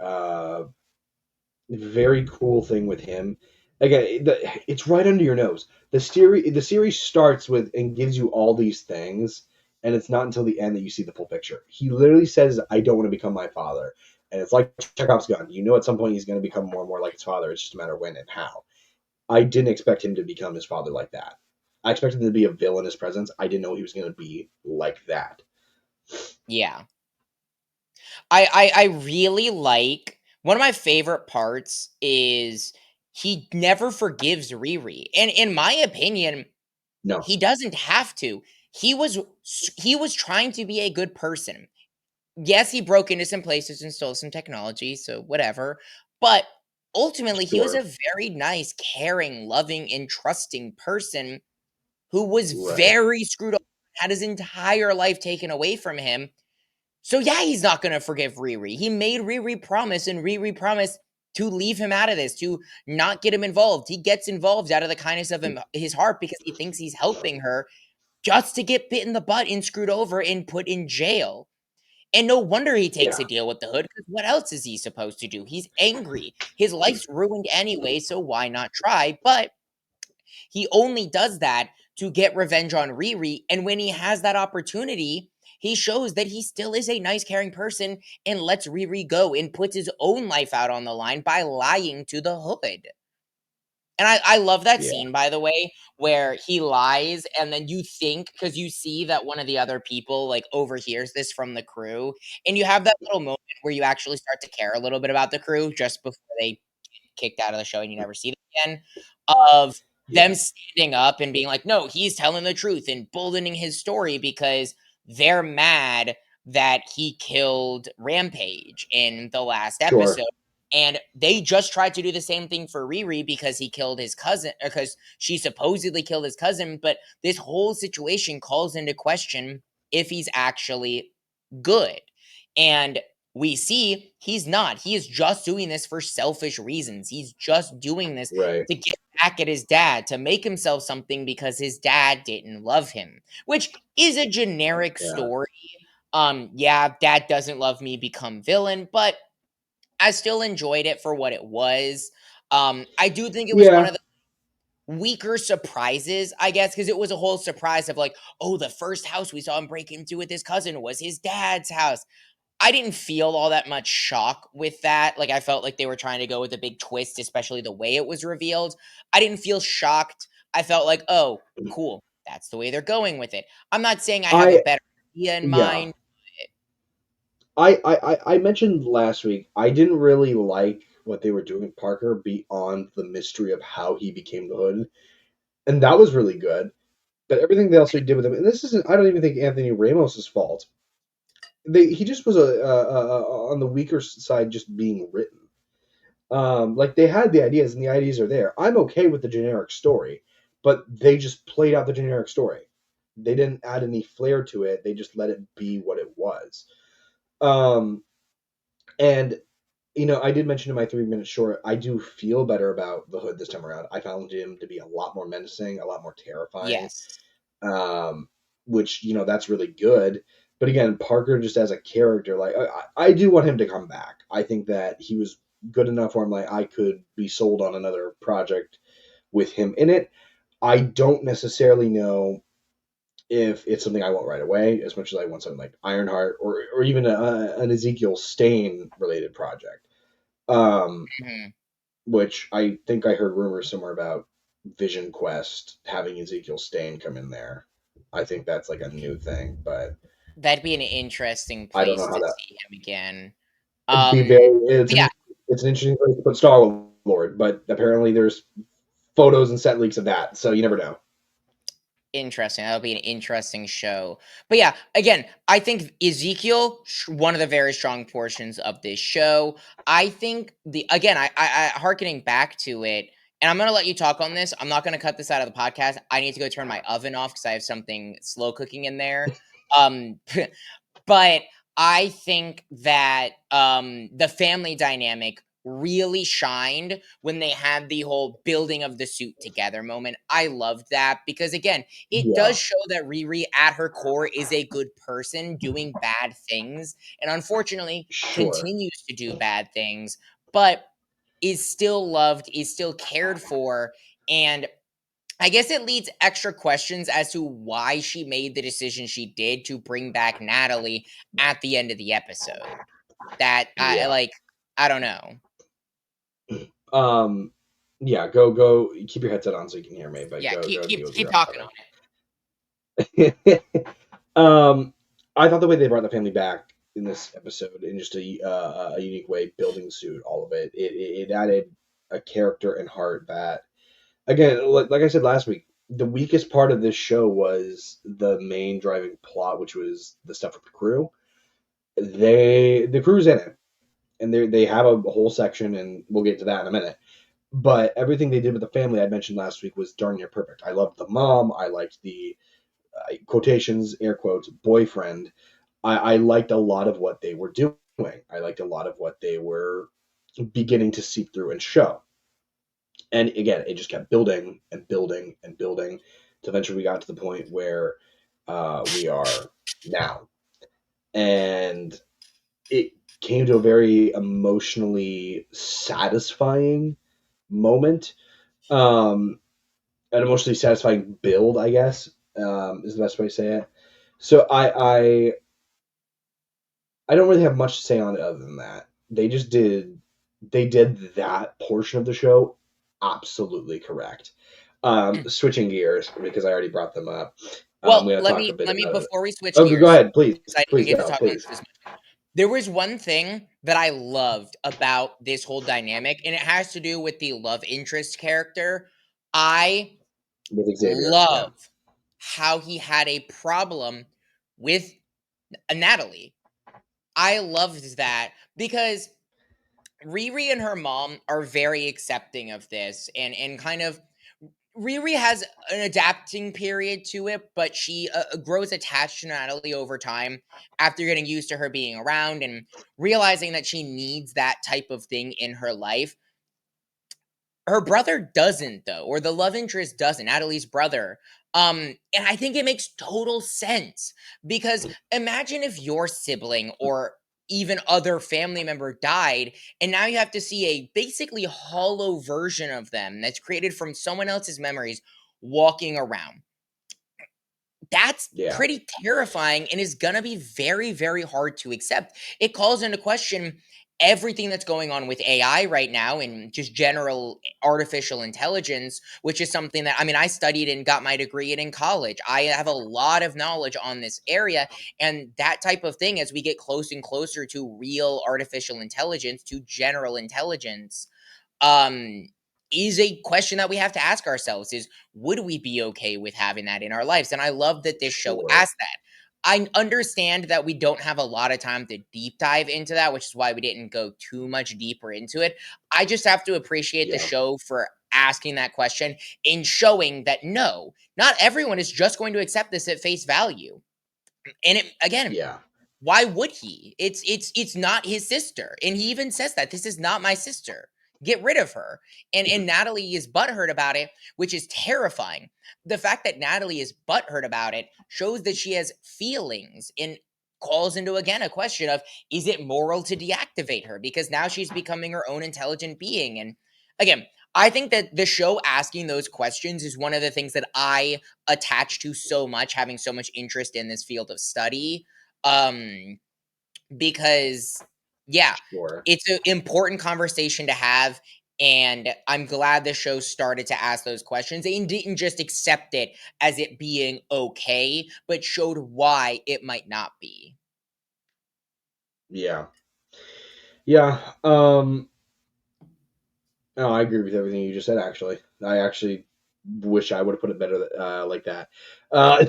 cool thing with him. Again, it's right under your nose. The series starts with and gives you all these things, and it's not until the end that you see the full picture. He literally says, "I don't want to become my father," and it's like Chekhov's gun. You know, at some point he's going to become more and more like his father. It's just a matter of when and how. I didn't expect him to become his father like that. I expected him to be a villainous presence. I didn't know he was going to be like that. Yeah. I really like, one of my favorite parts is he never forgives Riri. And in my opinion, No, he doesn't have to. he was he was trying to be a good person. Yes, he broke into some places and stole some technology, so whatever. But ultimately, he was Sure. a very nice, caring, loving, and trusting person who was Right. very screwed up, had his entire life taken away from him. So yeah, he's not gonna forgive Riri. He made Riri promise, and Riri promised to leave him out of this, to not get him involved. He gets involved out of the kindness of his heart because he thinks he's helping her, just to get bit in the butt and screwed over and put in jail. And no wonder he takes Yeah. a deal with the hood, because what else is he supposed to do? He's angry. His life's ruined anyway, so why not try? But he only does that to get revenge on Riri, and when he has that opportunity, he shows that he still is a nice, caring person and lets Riri go and puts his own life out on the line by lying to the hood. And I love that Yeah. scene, by the way, where he lies, and then you think, because you see that one of the other people, like, overhears this from the crew, and you have that little moment where you actually start to care a little bit about the crew just before they kicked out of the show and you never see them again, of Yeah. them standing up and being like, "No, he's telling the truth," and boldening his story because they're mad that he killed Rampage in the last Sure. episode. And they just tried to do the same thing for Riri because he killed his cousin, because she supposedly killed his cousin. But this whole situation calls into question if he's actually good. And we see he's not. He is just doing this for selfish reasons. He's just doing this Right. to get back at his dad, to make himself something because his dad didn't love him, which is a generic Yeah. story. Yeah, dad doesn't love me, become villain, but I still enjoyed it for what it was. I do think it was one Yeah. of the weaker surprises, I guess, because it was a whole surprise of like, oh, the first house we saw him break into with his cousin was his dad's house. I didn't feel all that much shock with that. Like, I felt like they were trying to go with a big twist, especially the way it was revealed. I didn't feel shocked. I felt like, oh, cool. That's the way they're going with it. I'm not saying I have a I better idea in yeah. mind. I mentioned last week I didn't really like what they were doing with Parker beyond the mystery of how he became the Hood, and that was really good. But everything else they did with him, and this isn't, I don't even think Anthony Ramos's fault. He just was on the weaker side, just being written. Like they had the ideas, and the ideas are there. I'm okay with the generic story, but they just played out the generic story. They didn't add any flair to it. They just let it be what it was. Um, and I did mention in my 3 minute short, I do feel better about the Hood this time around. I found him to be a lot more menacing, a lot more terrifying, Yes. um, which that's really good. But again, Parker just as a character, like I do want him to come back. I think that he was good enough where I'm like I could be sold on another project with him in it. I don't necessarily know if it's something I want right away, as much as I want something like Ironheart or even an Ezekiel Stain related project. Um, Mhm. which I think I heard rumors somewhere about Vision Quest having Ezekiel Stain come in there. I think that's like a new thing, but That'd be an interesting I don't know place how to that. see him again. It'd be Um, very. It's but yeah, it's an interesting place to put Star Lord, but apparently there's photos and set leaks of that, so you never know. interesting. That'll be an interesting show. But yeah, again, I think Ezekiel, one of the very strong portions of this show. I think the again, I harkening back to it, and I'm gonna let you talk on this. I'm not gonna cut this out of the podcast. I need to go turn my oven off because I have something slow cooking in there. Um, But I think that, the family dynamic really shined when they had the whole building of the suit together moment. I loved that because, again, it does Yeah, show that Riri at her core is a good person doing bad things, and unfortunately sure. continues to do bad things, but is still loved, is still cared for, and I guess it leads extra questions as to why she made the decision she did to bring back Natalie at the end of the episode. That I Yeah. like, I don't know. Um. Yeah. Go. Keep your headset on so you can hear me, but Yeah, go deal with keep your talking on oven. it. I thought the way they brought the family back in this episode in just a unique way, building the suit, all of it, it added a character and heart that, again, like I said last week, the weakest part of this show was the main driving plot, which was the stuff with the crew. The crew's in it, and they have a whole section, and we'll get to that in a minute. But everything they did with the family I mentioned last week was darn near perfect. I loved the mom. I liked the quotations, air quotes, boyfriend. I liked a lot of what they were doing. I liked a lot of what they were beginning to seep through and show. And again, it just kept building and building and building to eventually we got to the point where we are now. And it came to a very emotionally satisfying moment. An emotionally satisfying build, I guess, is the best way to say it. So I don't really have much to say on it other than that. They did that portion of the show absolutely correct. Switching gears because I already brought them up. I'm Well, going to let talk a me bit let me about it. before we switch Okay, go gears, ahead, please, because I didn't please get to go, talk about please. this much. There was one thing that I loved about this whole dynamic, and it has to do with the love interest character. I With Xavier, yeah, love how he had a problem with Natalie. I loved that because Riri and her mom are very accepting of this and kind of Riri has an adapting period to it, but she grows attached to Natalie over time after getting used to her being around and realizing that she needs that type of thing in her life. Her brother doesn't, though, or the love interest doesn't, Natalie's brother. And I think it makes total sense because imagine if your sibling or even other family member died, and now you have to see a basically hollow version of them that's created from someone else's memories walking around. That's yeah, pretty terrifying and is going to be very, very hard to accept. It calls into question everything that's going on with AI right now and just general artificial intelligence, which is something that, I mean, I studied and got my degree in college. I have a lot of knowledge on this area. And that type of thing, as we get close and closer to real artificial intelligence, to general intelligence, um is a question that we have to ask ourselves is, would we be okay with having that in our lives? And I love that this show sure, asked that. I understand that we don't have a lot of time to deep dive into that, which is why we didn't go too much deeper into it. I just have to appreciate the yeah, show for asking that question and showing that no, not everyone is just going to accept this at face value. And it, again, yeah, why would he? It's not his sister. And he even says that this is not my sister. Get rid of her. And Natalie is butthurt about it, which is terrifying. The fact that Natalie is butthurt about it shows that she has feelings and calls into again a question of, is it moral to deactivate her? Because now she's becoming her own intelligent being. And again, I think that the show asking those questions is one of the things that I attach to so much, having so much interest in this field of study. um because yeah, sure. it's an important conversation to have, and I'm glad the show started to ask those questions and didn't just accept it as it being okay, but showed why it might not be. Yeah, yeah. No, I agree with everything you just said. Actually, I actually wish I would have put it better like that. Uh,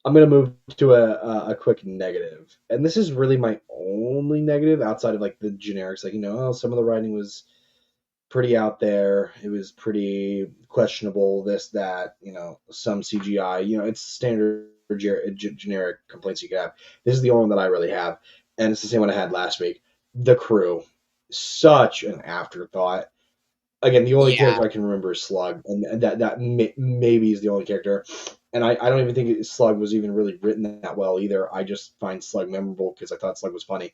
I'm gonna move to a quick negative, and this is really my only negative outside of like the generics. Like oh, some of the writing was pretty out there. It was pretty questionable. This, that, some CGI. It's standard generic complaints you could have. This is the only one that I really have, and it's the same one I had last week. The crew, such an afterthought. Again, the only Yeah. character I can remember is Slug, and maybe is the only character. And I don't even think Slug was even really written that well either. I just find Slug memorable because I thought Slug was funny.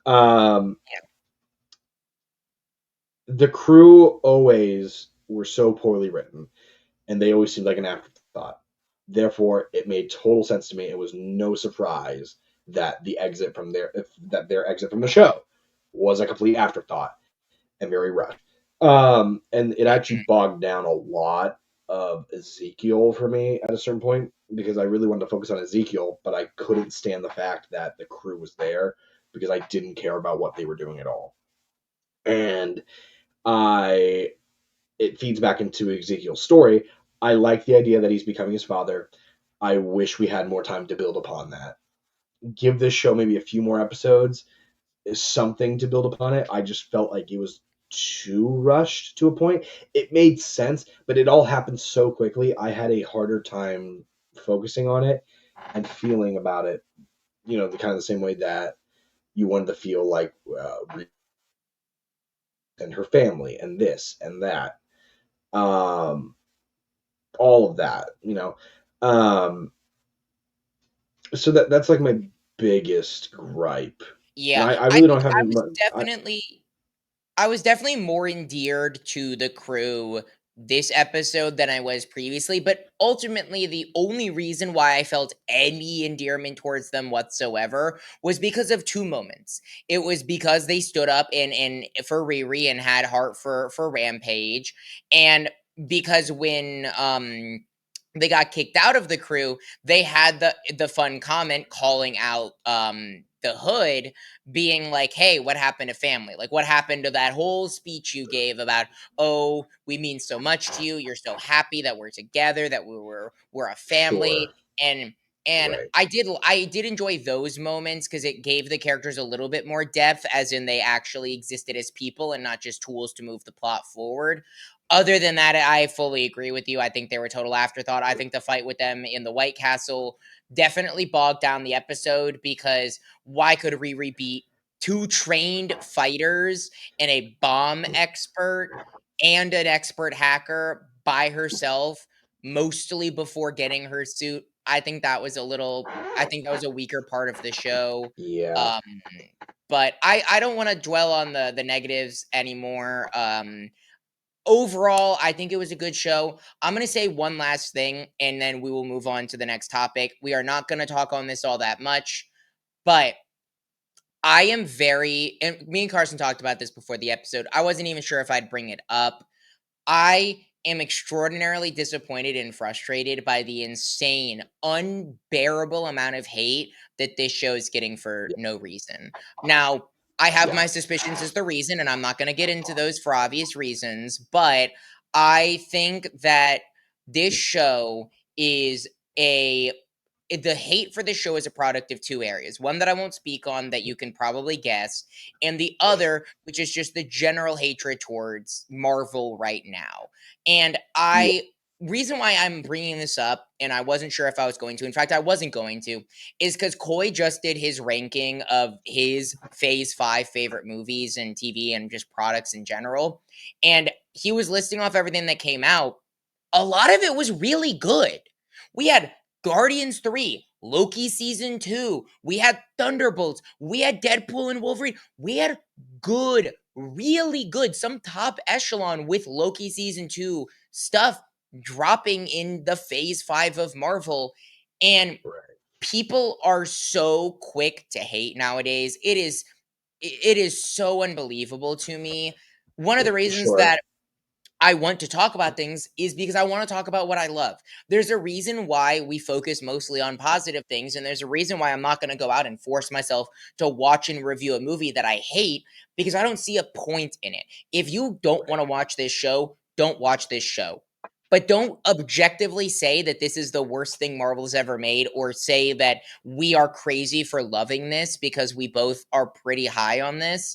Um, the crew always were so poorly written, and they always seemed like an afterthought. Therefore, it made total sense to me. It was no surprise that their exit from the show was a complete afterthought and very rushed. And it actually bogged down a lot of Ezekiel for me at a certain point because I really wanted to focus on Ezekiel, but I couldn't stand the fact that the crew was there because I didn't care about what they were doing at all. And I it feeds back into Ezekiel's story. I like the idea that he's becoming his father. I wish we had more time to build upon that. Give this show maybe a few more episodes, is something to build upon it. I just felt like it was too rushed to a point. It made sense, but it all happened so quickly. I had a harder time focusing on it and feeling about it, the kind of the same way that you wanted to feel like and her family and this and that. Um, all of that. Um, so that's like my biggest gripe. And Yeah, I I really think don't have I any. was definitely I was definitely more endeared to the crew this episode than I was previously, but ultimately the only reason why I felt any endearment towards them whatsoever was because of two moments. It was because they stood up and for Riri and had heart for Rampage, and because when they got kicked out of the crew, they had the fun comment calling out the Hood, being like, "Hey, what happened to family? Like, what happened to that whole speech you gave about, oh, we mean so much to you. You're so happy that we're together, that we're a family." Sure. And and Right. I did enjoy those moments because it gave the characters a little bit more depth, as in they actually existed as people and not just tools to move the plot forward. Other than that, I fully agree with you. I think they were a total afterthought. I think the fight with them in the White Castle definitely bogged down the episode, because why could Riri beat two trained fighters and a bomb expert and an expert hacker by herself, mostly before getting her suit? I think that was a weaker part of the show. Yeah. Um, but I don't want to dwell on the negatives anymore. Overall, I think it was a good show. I'm going to say one last thing and then we will move on to the next topic. We are not going to talk on this all that much, but I am very, and me and Carson talked about this before the episode. I wasn't even sure if I'd bring it up. I am extraordinarily disappointed and frustrated by the insane, unbearable amount of hate that this show is getting for Yeah. no reason. Now, I have Yeah. my suspicions as the reason, and I'm not going to get into those for obvious reasons, but I think that this show is a the hate for this show is a product of two areas. One that I won't speak on, that you can probably guess, and the other, which is just the general hatred towards Marvel right now. And Yeah. I reason why I'm bringing this up, and I wasn't sure if I was going to. In fact, I wasn't going to, is because Coy just did his ranking of his Phase 5 favorite movies and TV and just products in general. And he was listing off everything that came out. A lot of it was really good. We had Guardians 3, Loki season 2, we had Thunderbolts, we had Deadpool and Wolverine. We had good, really good, some top echelon with Loki season 2 stuff dropping in the phase 5 of Marvel. And Right. people are so quick to hate nowadays. It is so unbelievable to me. One of the reasons Sure. that I want to talk about things is because I want to talk about what I love. There's a reason why we focus mostly on positive things, and there's a reason why I'm not going to go out and force myself to watch and review a movie that I hate, because I don't see a point in it. If you don't want to watch this show, don't watch this show. But don't objectively say that this is the worst thing Marvel's ever made, or say that we are crazy for loving this because we both are pretty high on this,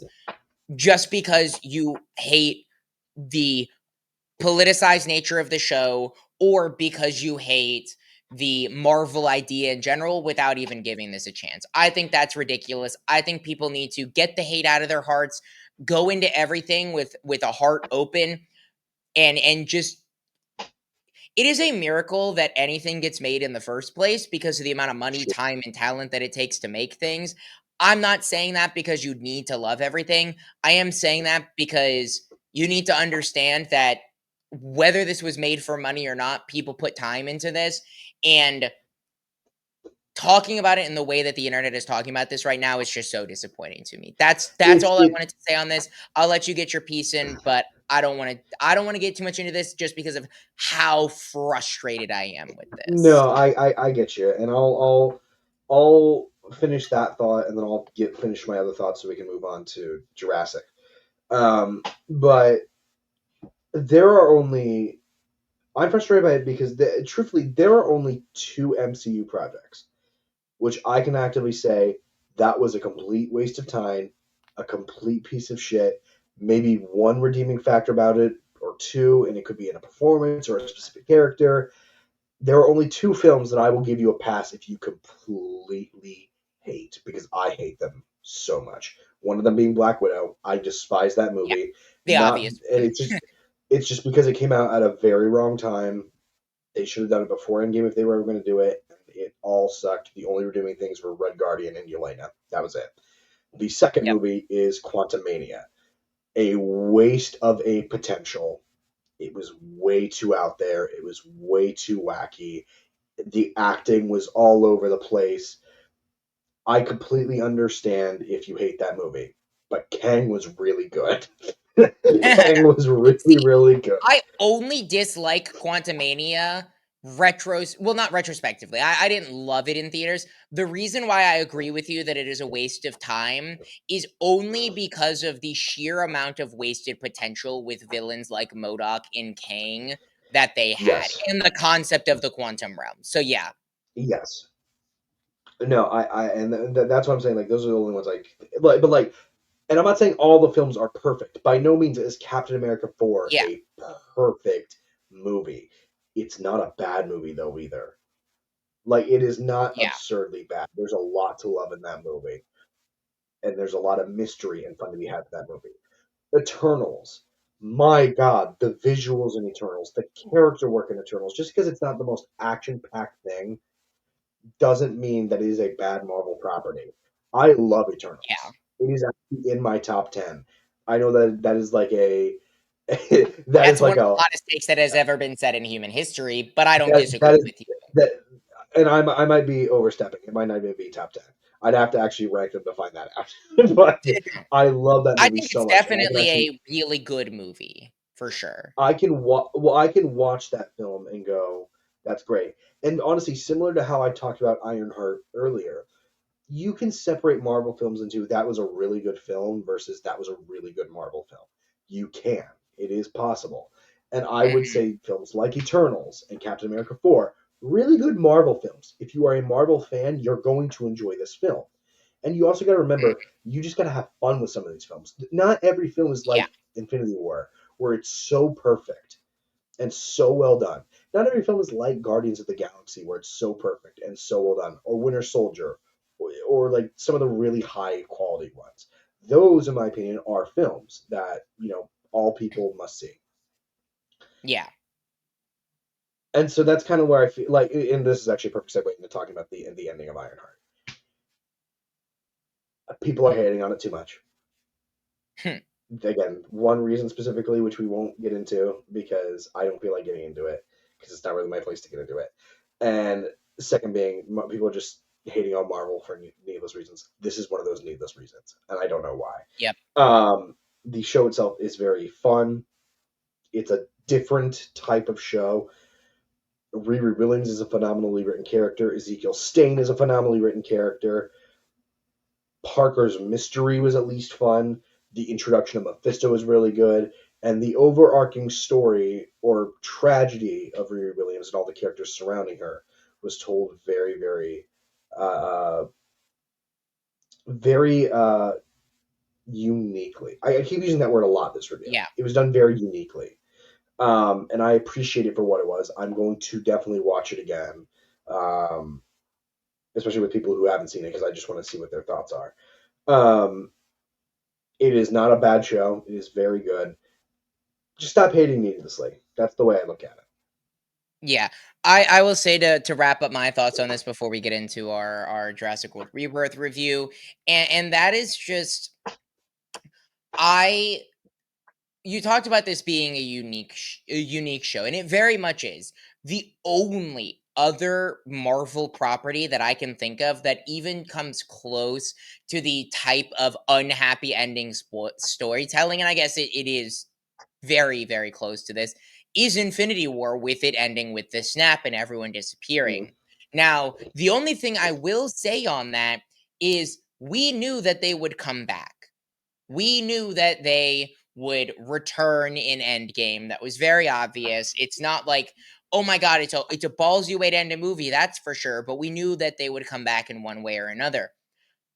just because you hate the politicized nature of the show, or because you hate the Marvel idea in general without even giving this a chance. I think that's ridiculous. I think people need to get the hate out of their hearts, go into everything with a heart open, and just, it is a miracle that anything gets made in the first place because of the amount of money, Sure. time, and talent that it takes to make things. I'm not saying that because you need to love everything. I am saying that because you need to understand that whether this was made for money or not, people put time into this. And talking about it in the way that the internet is talking about this right now is just so disappointing to me. That's It's all I it. wanted to say on this. I'll let you get your piece in, but I don't want to get too much into this just because of how frustrated I am with this. No, I get you, and I'll finish that thought, and then I'll get finish my other thoughts so we can move on to Jurassic. But there are only I'm frustrated by it because, truthfully, there are only two MCU projects, which I can actively say that was a complete waste of time, a complete piece of shit. Maybe one redeeming factor about it, or two, and it could be in a performance or a specific character. There are only two films that I will give you a pass if you completely hate, because I hate them so much. One of them being Black Widow. I despise that Yeah, movie. the Not, obvious and one. it's just because it came out at a very wrong time. They should have done it before Endgame if they were ever going to do it. It all sucked. The only redeeming things were Red Guardian and Yelena. That was it. The second Yep. movie is Quantumania, a waste of a potential. It was way too out there. It was way too wacky. The acting was all over the place. I completely understand if you hate that movie, but Kang was really good. Kang was really, See, really good. I only dislike Quantumania not retrospectively. I didn't love it in theaters. The reason why I agree with you that it is a waste of time is only because of the sheer amount of wasted potential with villains like MODOK and Kang that they had, Yes, and the concept of the quantum realm. So yeah, yes. No, and that's what I'm saying. Like, those are the only ones but like, and I'm not saying all the films are perfect. By no means is Captain America 4 yeah, a perfect movie. It's not a bad movie though either. Like, it is not yeah, absurdly bad. There's a lot to love in that movie, and there's a lot of mystery and fun to be had in that movie. Eternals. My God, the visuals in Eternals, the character work in Eternals. Just because it's not the most action-packed thing doesn't mean that it is a bad Marvel property. I love yeah. Eternals. It is actually in my top 10. I know that that is like a that That's is one like of the a hottest takes that has ever been said in human history, but I don't that disagree is with you. that, and I might be overstepping. It might not even be top 10. I'd have to actually rank them to find that out. But I love that I movie think so it's much, and I can definitely actually a really good movie, for sure. I can watch that film and go, that's great. And honestly, similar to how I talked about Ironheart earlier, you can separate Marvel films into that was a really good film versus that was a really good Marvel film. You can. It is possible. And I would Mhm, say films like Eternals and Captain America 4, really good Marvel films. If you are a Marvel fan, you're going to enjoy this film. And you also got to remember, mhm. you just got to have fun with some of these films. Not every film is Yeah, like Infinity War, where it's so perfect and so well done. Not every film is like Guardians of the Galaxy, where it's so perfect and so well done, or Winter Soldier, or like some of the really high quality ones. Those, in my opinion, are films that all people must see. yeah, And so that's kind of where I feel like, and this is actually a perfect segue into talking about the ending of Ironheart. People are hating on it too much. hmm, Again, one reason specifically, which we won't get into because I don't feel like getting into it because it's not really my place to get into it. And second being, people are just hating on Marvel for needless reasons. This is one of those needless reasons, and I don't know why. yep, The show itself is very fun. It's a different type of show. Riri Williams is a phenomenally written character. Ezekiel Stain is a phenomenally written character. Parker's mystery was at least fun. The introduction of Mephisto was really good. And the overarching story or tragedy of Riri Williams and all the characters surrounding her was told very, very, uh, very uniquely. I keep using that word a lot this review. yeah, It was done very uniquely. And I appreciate it for what it was. I'm going to definitely watch it again, um, especially with people who haven't seen it because I just want to see what their thoughts are. Um, It is not a bad show. It is very good. Just stop hating needlessly. That's the way I look at it. yeah. I will say to wrap up my thoughts on this before we get into our Jurassic World Rebirth review, and that is just I you talked about this being a unique show, and it very much is. The only other Marvel property that I can think of that even comes close to the type of unhappy ending storytelling, and I guess it is very, very close to this, is Infinity War, with it ending with the snap and everyone Mm. disappearing. Now, the only thing I will say on that is we knew that they would come back. We knew that they would return in Endgame. That was very obvious. It's not like, oh my god, it's a ballsy way to end a movie, that's for sure. But we knew that they would come back in one way or another.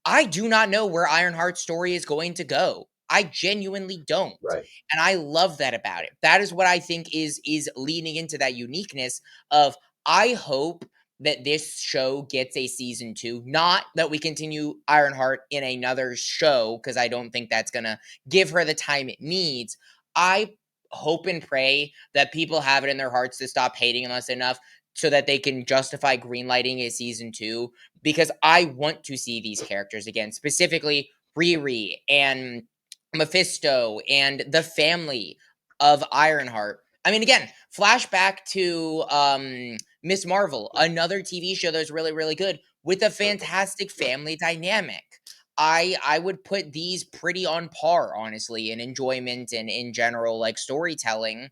I do not know where Ironheart's story is going to go. I genuinely don't. Right. And I love that about it. That is what I think is leaning into that uniqueness of, I hope that this show gets a season 2, not that we continue Ironheart in another show because I don't think that's going to give her the time it needs. I hope and pray that people have it in their hearts to stop hating on us enough so that they can justify greenlighting a season 2, because I want to see these characters again, specifically Riri and Mephisto and the family of Ironheart. I mean, again, flashback to Miss Marvel, another TV show that's really, really good with a fantastic family dynamic. I would put these pretty on par, honestly, in enjoyment and in general like storytelling.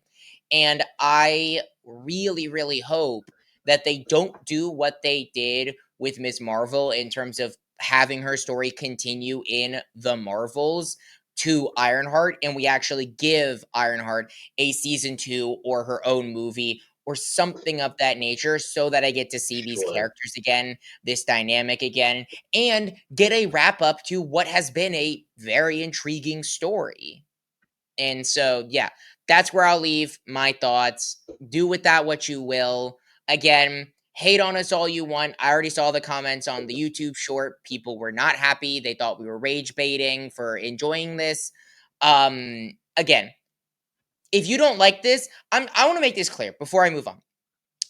And I really, really hope that they don't do what they did with Miss Marvel in terms of having her story continue in the Marvels to Ironheart, and we actually give Ironheart a season 2 or her own movie or something of that nature, so that I get to see these Sure. characters again, this dynamic again, and get a wrap up to what has been a very intriguing story. And so, yeah, that's where I'll leave my thoughts. Do with that what you will. Again, hate on us all you want. I already saw the comments on the YouTube short. People were not happy. They thought we were rage baiting for enjoying this. Again, if you don't like this, I want to make this clear before I move on.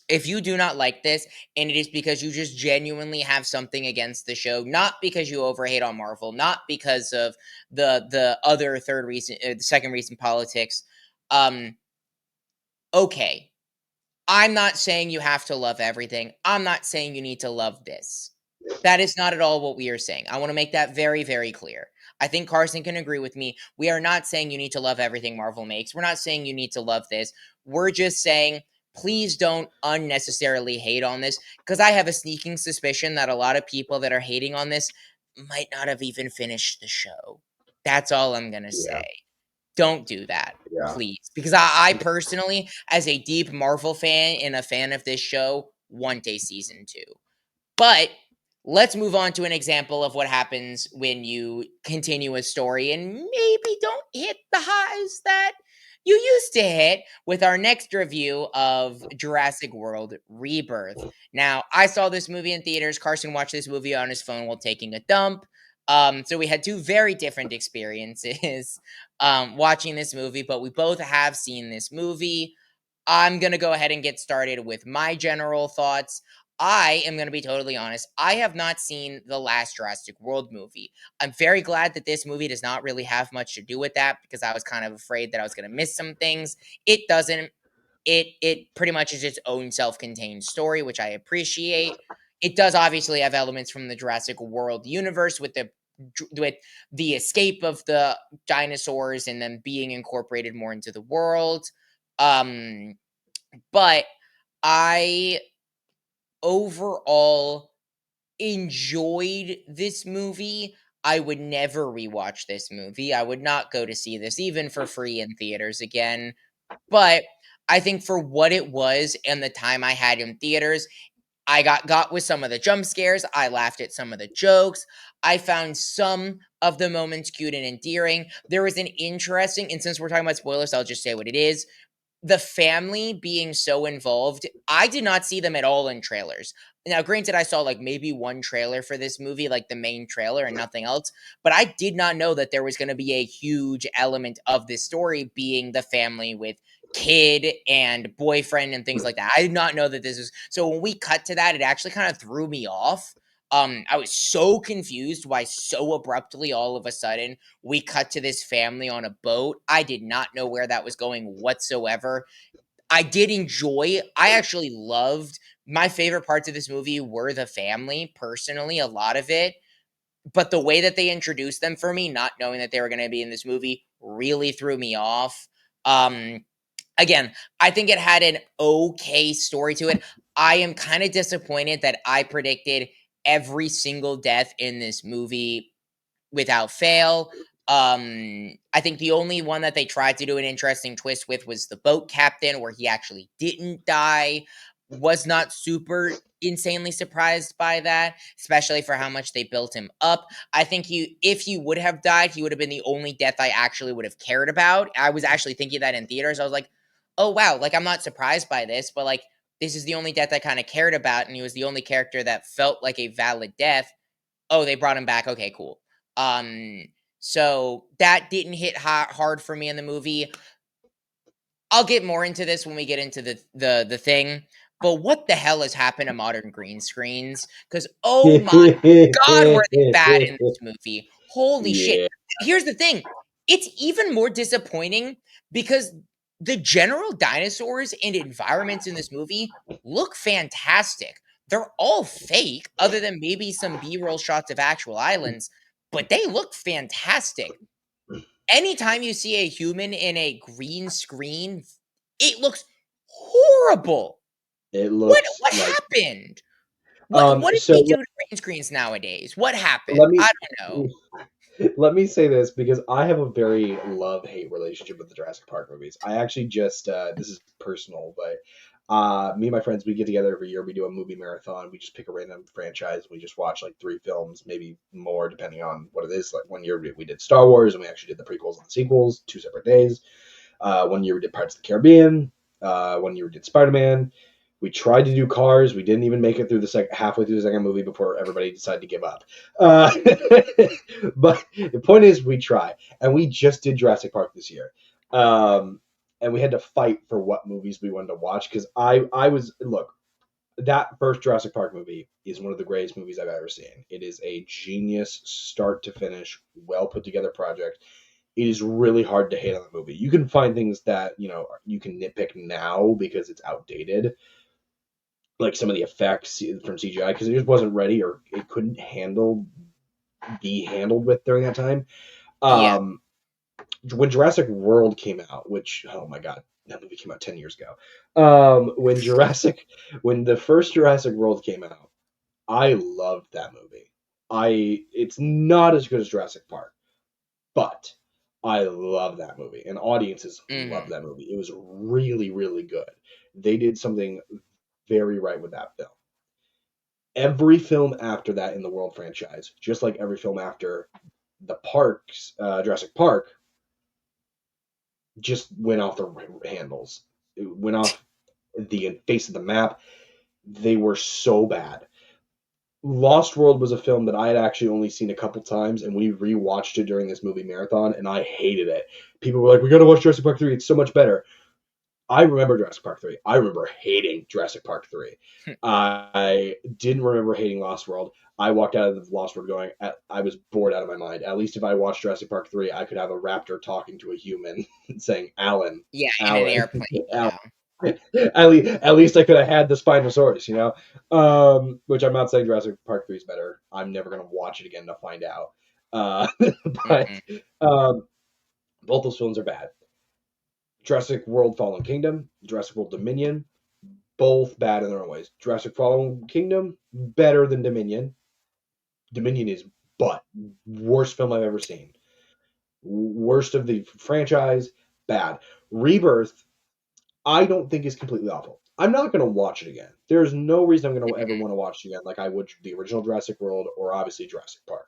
If you do not like this, and it is because you just genuinely have something against the show, not because you overhate on Marvel, not because of the other the second recent politics, um, okay. I'm not saying you have to love everything. I'm not saying you need to love this. That is not at all what we are saying. I want to make that very, very clear. I think Carson can agree with me. We are not saying you need to love everything Marvel makes. We're not saying you need to love this. We're just saying, please don't unnecessarily hate on this, because I have a sneaking suspicion that a lot of people that are hating on this might not have even finished the show. That's all I'm going to Yeah. say. Don't do that, Yeah. please. Because I personally, as a deep Marvel fan and a fan of this show, want a season 2. But let's move on to an example of what happens when you continue a story and maybe don't hit the highs that you used to hit, with our next review of Jurassic World Rebirth. Now, I saw this movie in theaters. Carson watched this movie on his phone while taking a dump. So we had two very different experiences watching this movie, but we both have seen this movie. I'm going to go ahead and get started with my general thoughts. I am going to be totally honest. I have not seen the last Jurassic World movie. I'm very glad that this movie does not really have much to do with that, because I was kind of afraid that I was going to miss some things. It doesn't. It pretty much is its own self-contained story, which I appreciate. It does obviously have elements from the Jurassic World universe with the escape of the dinosaurs and them being incorporated more into the world. Um but I overall enjoyed this movie. I would never rewatch this movie. I would not go to see this even for free in theaters again. But I think for what it was and the time I had in theaters, I got with some of the jump scares. I laughed at some of the jokes. I found some of the moments cute and endearing. There was an interesting, and since we're talking about spoilers, I'll just say what it is. The family being so involved, I did not see them at all in trailers. Now, granted, I saw like maybe one trailer for this movie, like the main trailer and nothing else, but I did not know that there was going to be a huge element of this story being the family with kid and boyfriend and things like that. I did not know that this was, so when we cut to that, it actually kind of threw me off. I was so confused why so abruptly all of a sudden we cut to this family on a boat. I did not know where that was going whatsoever. I did enjoy, I actually loved, my favorite parts of this movie were the family, personally, a lot of it. But the way that they introduced them for me, not knowing that they were going to be in this movie, really threw me off. Um, Again, I think it had an okay story to it. I am kind of disappointed that I predicted every single death in this movie without fail. I think the only one that they tried to do an interesting twist with was the boat captain, where he actually didn't die. Was not super insanely surprised by that, especially for how much they built him up. I think if he would have died, he would have been the only death I actually would have cared about. I was actually thinking that in theaters. I was like, oh wow, like I'm not surprised by this, but like this is the only death I kind of cared about, and he was the only character that felt like a valid death. Oh, they brought him back. Okay, cool. Um, so that didn't hit hard for me in the movie. I'll get more into this when we get into the thing. But what the hell has happened to modern green screens? Because oh my god, were they bad in this movie? Holy shit! Yeah, Here's the thing: it's even more disappointing because the general dinosaurs and environments in this movie look fantastic. They're all fake, other than maybe some B-roll shots of actual islands, but they look fantastic. Anytime you see a human in a green screen, it looks horrible. it What looks what like. happened? What did So they do to green screens nowadays? What happened? let I me don't know. let me say this because I have a very love-hate relationship with the Jurassic Park movies. I actually just this is personal, but me and my friends, we get together every year. We do a movie marathon. We just pick a random franchise. We just watch like 3 films, maybe more, depending on what it is. Like one year we did Star Wars, and we actually did the prequels and the sequels, 2 separate days. One year we did Pirates of the Caribbean. One year we did Spider-Man. We tried to do Cars. We didn't even make it through the halfway through the second movie before everybody decided to give up. Uh, but the point is, we try, and we just did Jurassic Park this year. And we had to fight for what movies we wanted to watch because I was look, that first Jurassic Park movie is one of the greatest movies I've ever seen. It is a genius start to finish, well put together project. It is really hard to hate on the movie. You can find things that you can nitpick now because it's outdated, like some of the effects from CGI because it just wasn't ready or it couldn't be handled with during that time. Yeah. Um, when Jurassic World came out, which oh my god, that movie came out 10 years ago. When the first Jurassic World came out, I loved that movie. It's not as good as Jurassic Park, but I love that movie, and audiences love Hmm. that movie. It was really, really good. They did something very right with that film. Every film after that in the World franchise, just like every film after the parks, Jurassic Park, just went off the handles. It went off the face of the map. They were so bad. Lost World was a film that I had actually only seen a couple times, and we rewatched it during this movie marathon, and I hated it. People were like, "We got to watch Jurassic Park 3. It's so much better." I remember Jurassic Park 3. I remember hating Jurassic Park 3. I didn't remember hating Lost World. I walked out of the Lost World going, I was bored out of my mind. At least if I watched Jurassic Park 3, I could have a raptor talking to a human saying, Alan, Yeah, in an Alan, airplane. Alan. Yeah. At least I could have had the Spinosaurus, which I'm not saying Jurassic Park 3 is better. I'm never going to watch it again to find out. But Hmm. um, both those films are bad. Jurassic World Fallen Kingdom, Jurassic World Dominion, both bad in their own ways. Jurassic Fallen Kingdom, better than Dominion. Dominion is but worst film I've ever seen. Worst of the franchise, bad. Rebirth, I don't think is completely awful. I'm not going to watch it again. There's no reason I'm going to ever want to watch it again like I would the original Jurassic World or obviously Jurassic Park.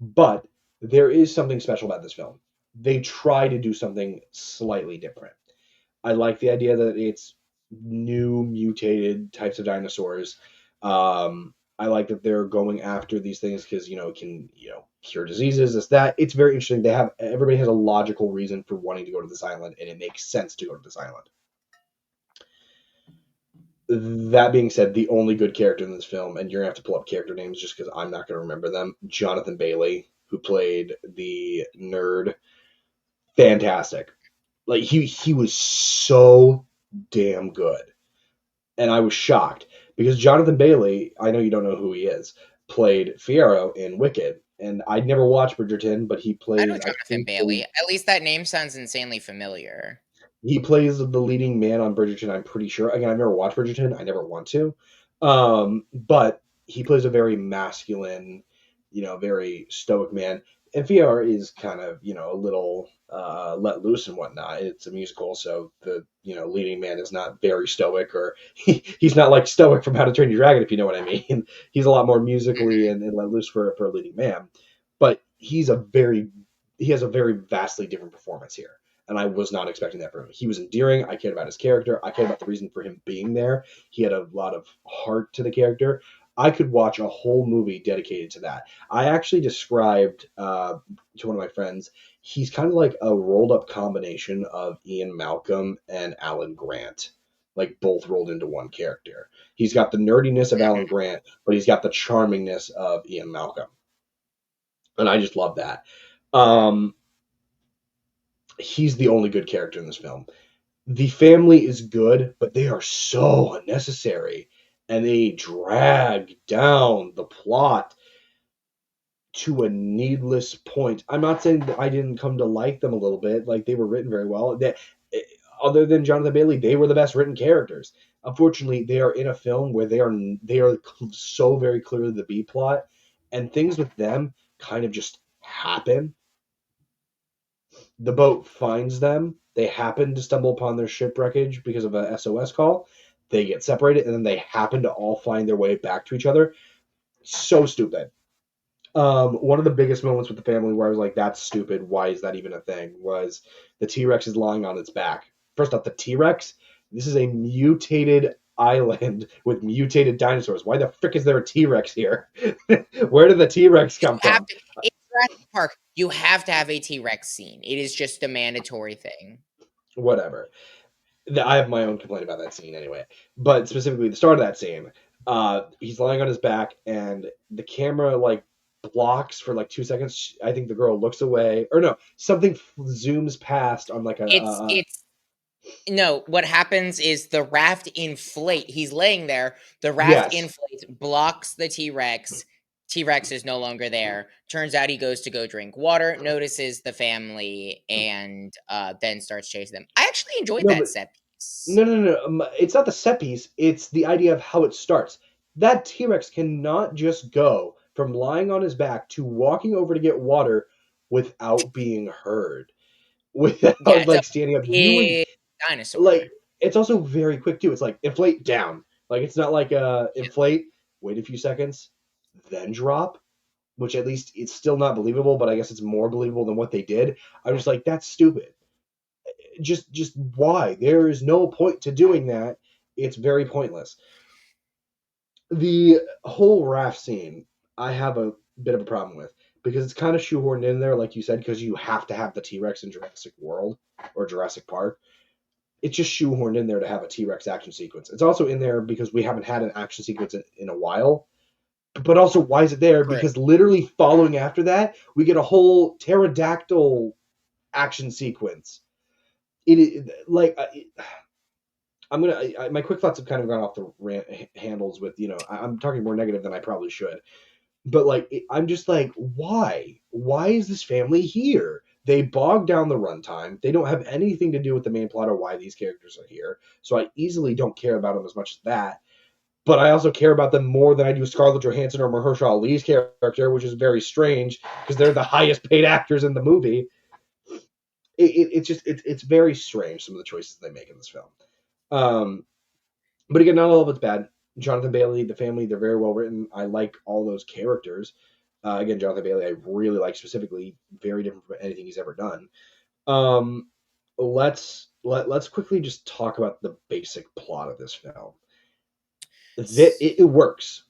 But there is something special about this film. They try to do something slightly different. I like the idea that it's new mutated types of dinosaurs. I like that they're going after these things because it can cure diseases. This that it's very interesting. Everybody has a logical reason for wanting to go to this island, and it makes sense to go to this island. That being said, the only good character in this film, and you're gonna have to pull up character names just because I'm not gonna remember them. Jonathan Bailey, who played the nerd, fantastic. Like he was so damn good. And I was shocked because Jonathan Bailey, I know you don't know who he is, played Fiyero in Wicked, and I'd never watched Bridgerton, but he I know plays, I Jonathan think, Bailey. At least that name sounds insanely familiar. he plays the leading man on Bridgerton. I'm pretty sure. Again, I've never watched Bridgerton. I never want to, but he plays a very masculine, very stoic man. And VR is kind of, a little let loose and whatnot. It's a musical, so the leading man is not very stoic, or he's not like Stoic from How to Train Your Dragon, if you know what I mean. He's a lot more musically Mhm. and let loose for a leading man, but he has a very vastly different performance here. And I was not expecting that from him. He was endearing. I cared about his character. I cared about the reason for him being there. He had a lot of heart to the character. I could watch a whole movie dedicated to that. I actually described to one of my friends, he's kind of like a rolled up combination of Ian Malcolm and Alan Grant, like both rolled into one character. He's got the nerdiness of Alan Mhm. Grant, but he's got the charmingness of Ian Malcolm, and I just love that. Um, he's the only good character in this film. The family is good, but they are so unnecessary, and they drag down the plot to a needless point. I'm not saying that I didn't come to like them a little bit. Like, they were written very well. Other than Jonathan Bailey, they were the best written characters. Unfortunately, they are in a film where they are so very clearly the B plot, and things with them kind of just happen. The boat finds them. They happen to stumble upon their shipwreckage because of a SOS call. They get separated, and then they happen to all find their way back to each other. So stupid. One of the biggest moments with the family where I was like, "That's stupid. Why is that even a thing?" Was the T Rex is lying on its back. First off, the T Rex. This is a mutated island with mutated dinosaurs. Why the frick is there a T Rex here? Where did the T Rex You come have from? to in Jurassic Park, you have to have a T-Rex scene. It is just a mandatory thing. Whatever. I have my own complaint about that scene anyway. But specifically, the start of that scene, he's lying on his back, and the camera like blocks for like 2 seconds. I think the girl looks away, or no, something zooms past on like It's no, what happens is the raft inflate he's laying there, the raft yes. inflates, blocks the T-Rex. T-Rex is no longer there. Turns out he goes to go drink water, notices the family, and, then starts chasing them. I actually enjoyed No, that but set piece. no. It's not the set piece. It's the idea of how it starts. That T Rex cannot just go from lying on his back to walking over to get water without being heard, Yeah, without it's a like standing up. You would big dinosaur. like it's also very quick too. It's like inflate down. Like it's not like inflate, wait a few seconds, then drop, which at least it's still not believable, but I guess it's more believable than what they did. I was like, that's stupid. Just why? There is no point to doing that. It's very pointless. The whole raft scene, I have a bit of a problem with because it's kind of shoehorned in there, like you said, because you have to have the T Rex in Jurassic World or Jurassic Park. It's just shoehorned in there to have a T Rex action sequence. It's also in there because we haven't had an action sequence in a while. But also, why is it there? True. Because literally following after that, we get a whole pterodactyl action sequence. Like I'm gonna. My quick thoughts have kind of gone off the handles with I'm talking more negative than I probably should. But like, I'm just like, why? Why is this family here? They bog down the runtime. They don't have anything to do with the main plot or why these characters are here. So I easily don't care about them as much as that. But I also care about them more than I do Scarlett Johansson or Mahershala Ali's character, which is very strange because they're the highest paid actors in the movie. It's very strange, some of the choices they make in this film. Um, but again, not all of it's bad. Jonathan Bailey, the family, they're very well written. I like all those characters. Again, Jonathan Bailey, I really like specifically. Very different from anything he's ever done. Um, let's quickly just talk about the basic plot of this film. It works.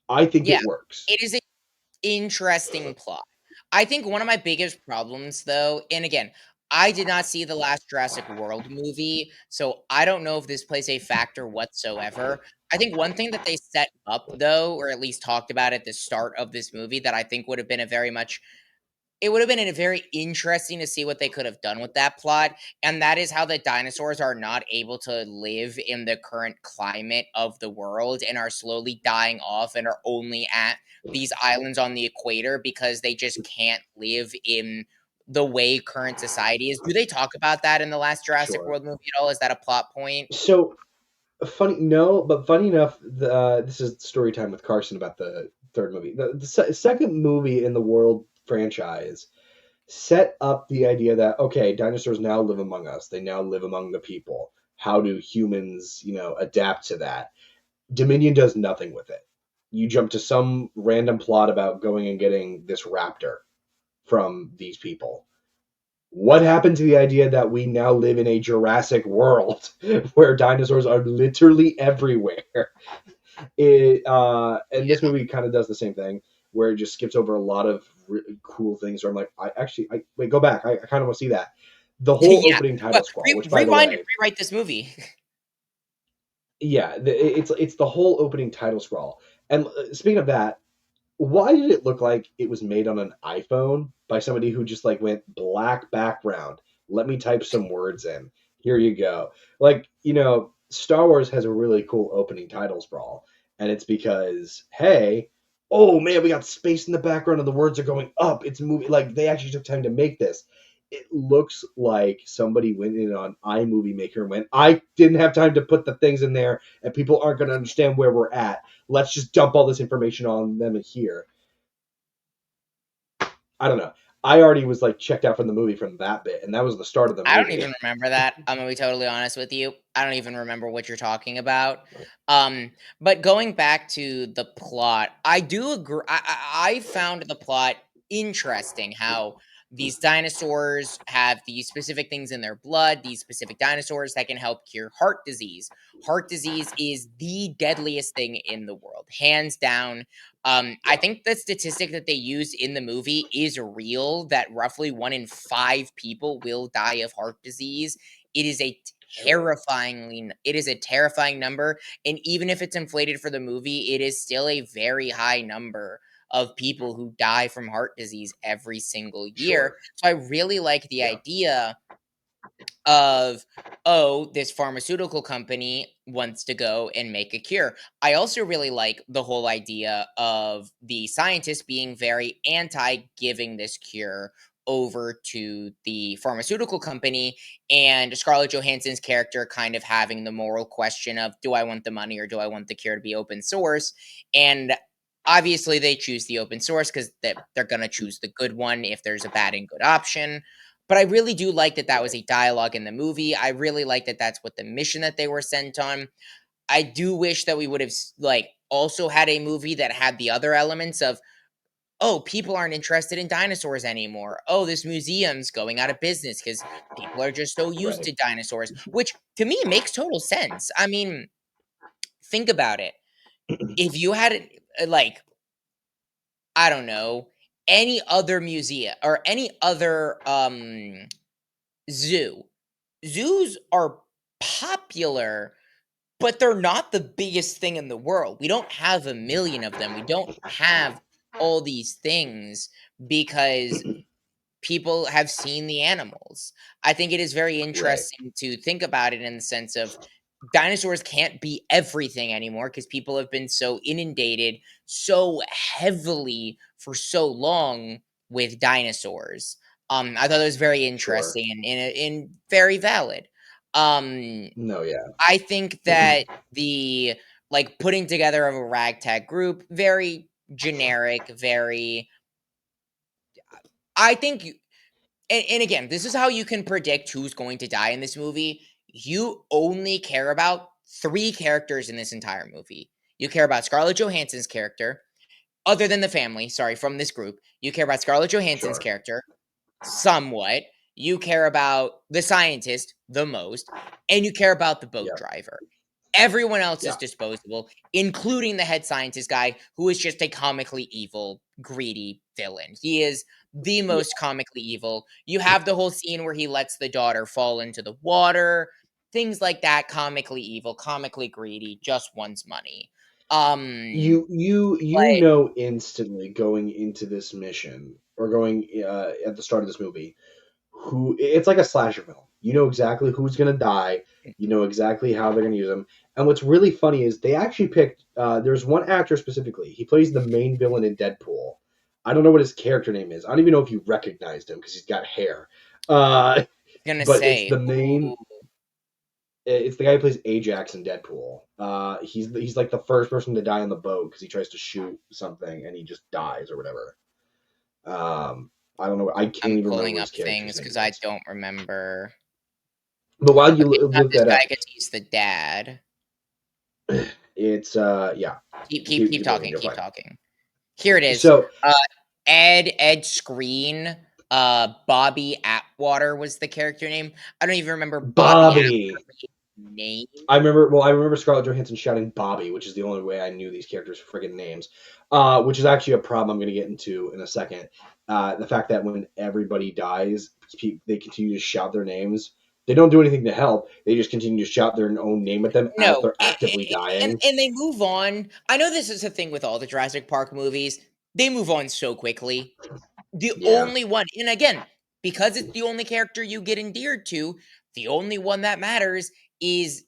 I think Yeah, it works. it is a interesting plot. I think one of my biggest problems, though, and again, I did not see the last Jurassic World movie, so I don't know if this plays a factor whatsoever. I think one thing that they set up, though, or at least talked about at the start of this movie that I think would have been a very much it would have been a very interesting to see what they could have done with that plot, and that is how the dinosaurs are not able to live in the current climate of the world and are slowly dying off and are only at these islands on the equator because they just can't live in the way current society is. Do they talk about that in the last Jurassic Sure. World movie at all? Is that a plot point? So funny, no, but funny enough, this is story time with Carson about the third movie. The second movie in the world franchise set up the idea that, okay, dinosaurs now live among us. They now live among the people. How do humans, adapt to that? Dominion does nothing with it. You jump to some random plot about going and getting this raptor from these people. What happened to the idea that we now live in a Jurassic world where dinosaurs are literally everywhere? And this movie kind of does the same thing, where it just skips over a lot of really cool things. Where I'm like, wait, go back. I kind of want to see that. The whole Yeah. opening Well, title scroll, which by the rewind and way, rewrite this movie. yeah, it's the whole opening title scroll. And speaking of that, why did it look like it was made on an iPhone by somebody who just like went black background? Let me type some words in. Here you go. Like, Star Wars has a really cool opening title sprawl, and it's because, hey, oh man, we got space in the background and the words are going up. It's moving. Like, they actually took time to make this. It looks like somebody went in on iMovie Maker and went, I didn't have time to put the things in there, and people aren't going to understand where we're at. Let's just dump all this information on them here. I don't know. I already was like checked out from the movie from that bit, and that was the start of the I don't movie. even remember that. I'm gonna be totally honest with you. I don't even remember what you're talking about. But going back to the plot, I do agree. I found the plot interesting. How these dinosaurs have these specific things in their blood. These specific dinosaurs that can help cure heart disease. Heart disease is the deadliest thing in the world, hands down. I Yeah, think the statistic that they use in the movie is real, that roughly 1 in 5 people will die of heart disease. It is a sure. it is a terrifying number. And even if it's inflated for the movie, it is still a very high number of people who die from heart disease every single year. Sure. So I really like the Yeah. idea of, oh, this pharmaceutical company wants to go and make a cure. I also really like the whole idea of the scientists being very anti giving this cure over to the pharmaceutical company, and Scarlett Johansson's character kind of having the moral question of, do I want the money or do I want the cure to be open source? And obviously they choose the open source because they're going to choose the good one if there's a bad and good option. But I really do like that that was Right. a dialogue in the movie. I really like that that's what the mission that they were sent on. I do wish that we would have like also had a movie that had the other elements of, oh, people aren't interested in dinosaurs anymore. Oh, this museum's going out of business because people are just so used Right. to dinosaurs, which to me makes total sense. I mean, think about it. If you had like, I don't know, any other museum or any other zoo. Zoos are popular, but they're not the biggest thing in the world. We don't have a million of them. We don't have all these things because people have seen the animals. I think it is very Right. interesting to think about it in the sense of dinosaurs can't be everything anymore because people have been so inundated so heavily for so long with dinosaurs. I thought it was very Sure. interesting and very valid. Um, No, yeah. I think that the like putting together of a ragtag group, very generic, very. I think and again, this is how you can predict who's going to die in this movie. You only care about 3 characters in this entire movie. You care about Scarlett Johansson's character, other than the family, sorry, from this group. You care about Scarlett Johansson's Sure. character, somewhat. You care about the scientist the most, and you care about the boat Yeah. driver. Everyone else is Yeah. disposable, including the head scientist guy, who is just a comically evil, greedy villain. He is the Yeah. most comically evil. You have the whole scene where he lets the daughter fall into the water, things like that. Comically evil, comically greedy, just wants money. You But know instantly going into this mission or going at the start of this movie who it's like a slasher film. You know exactly who's going to die. You know exactly how they're going to use them. And what's really funny is they actually picked. There's one actor specifically. He plays the main villain in Deadpool. I don't know what his character name is. I don't even know if you recognized him because he's got hair. Uh, gonna but it's say, the main. who It's the guy who plays Ajax in Deadpool. He's like the first person to die on the boat because he tries to shoot something and he just dies or whatever. I don't know. I can't I'm even remember pulling what up his character's things name because I was. don't remember. But while you Okay, it's not look this that guy up, because he's the dad. it's yeah. Keep Keep looking, talking. you're Keep fine. talking. Here it is. So Uh, Ed Screen. Bobby Atwater was the character name. I don't even remember Bobby Bobby. Atwater's name. I remember. Well, I remember Scarlett Johansson shouting "Bobby," which is the only way I knew these characters' friggin' names. Which is actually a problem I'm going to get into in a second. The fact that when everybody dies, they continue to shout their names. They don't do anything to help. They just continue to shout their own name at them as No, they're actively dying. and they move on. I know this is a thing with all the Jurassic Park movies. They move on so quickly. The Yeah, only one, and again, because it's the only character you get endeared to, the only one that matters is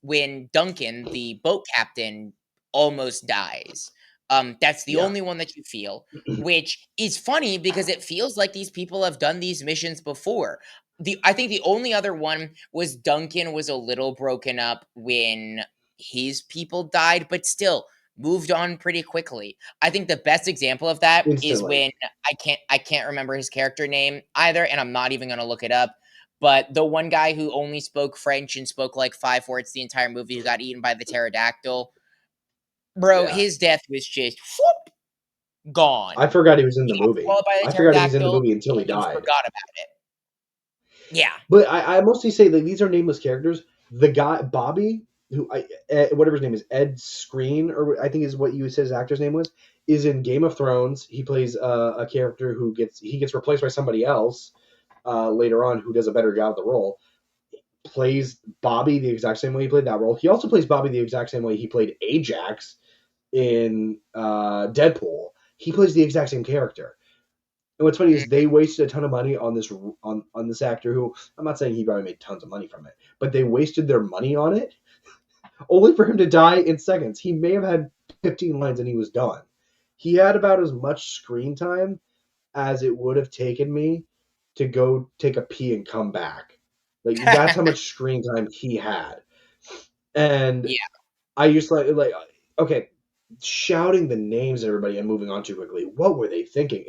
when Duncan, the boat captain, almost dies. That's the yeah, only one that you feel, which is funny because it feels like these people have done these missions before. I think the only other one was Duncan was a little broken up when his people died, but still moved on pretty quickly. I think the best example of that is instantly. when I can't remember his character name either, and I'm not even gonna look it up. But the one guy who only spoke French and spoke like 5 words the entire movie, who got eaten by the pterodactyl, bro, Yeah, his death was just whoop, I gone. forgot he was in the He got movie. swallowed by the I forgot he was in the pterodactyl, movie until he and you died. forgot about it. Yeah. But I mostly say like these are nameless characters. The guy Bobby, who whatever his name is, Ed Screen, or I think is what you said his actor's name was, is in Game of Thrones. He plays a character who gets replaced by somebody else later on who does a better job of the role. Plays Bobby the exact same way he played that role. He also plays Bobby the exact same way he played Ajax in Deadpool. He plays the exact same character. And what's funny is Mm. they wasted a ton of money on this actor who I'm not saying he probably made tons of money from it, but they wasted their money on it only for him to die in seconds. He may have had 15 lines and he was done. He had about as much screen time as it would have taken me to go take a pee and come back. Like that's how much screen time he had. And Yeah. I used to like okay, shouting the names of everybody and moving on too quickly. What were they thinking?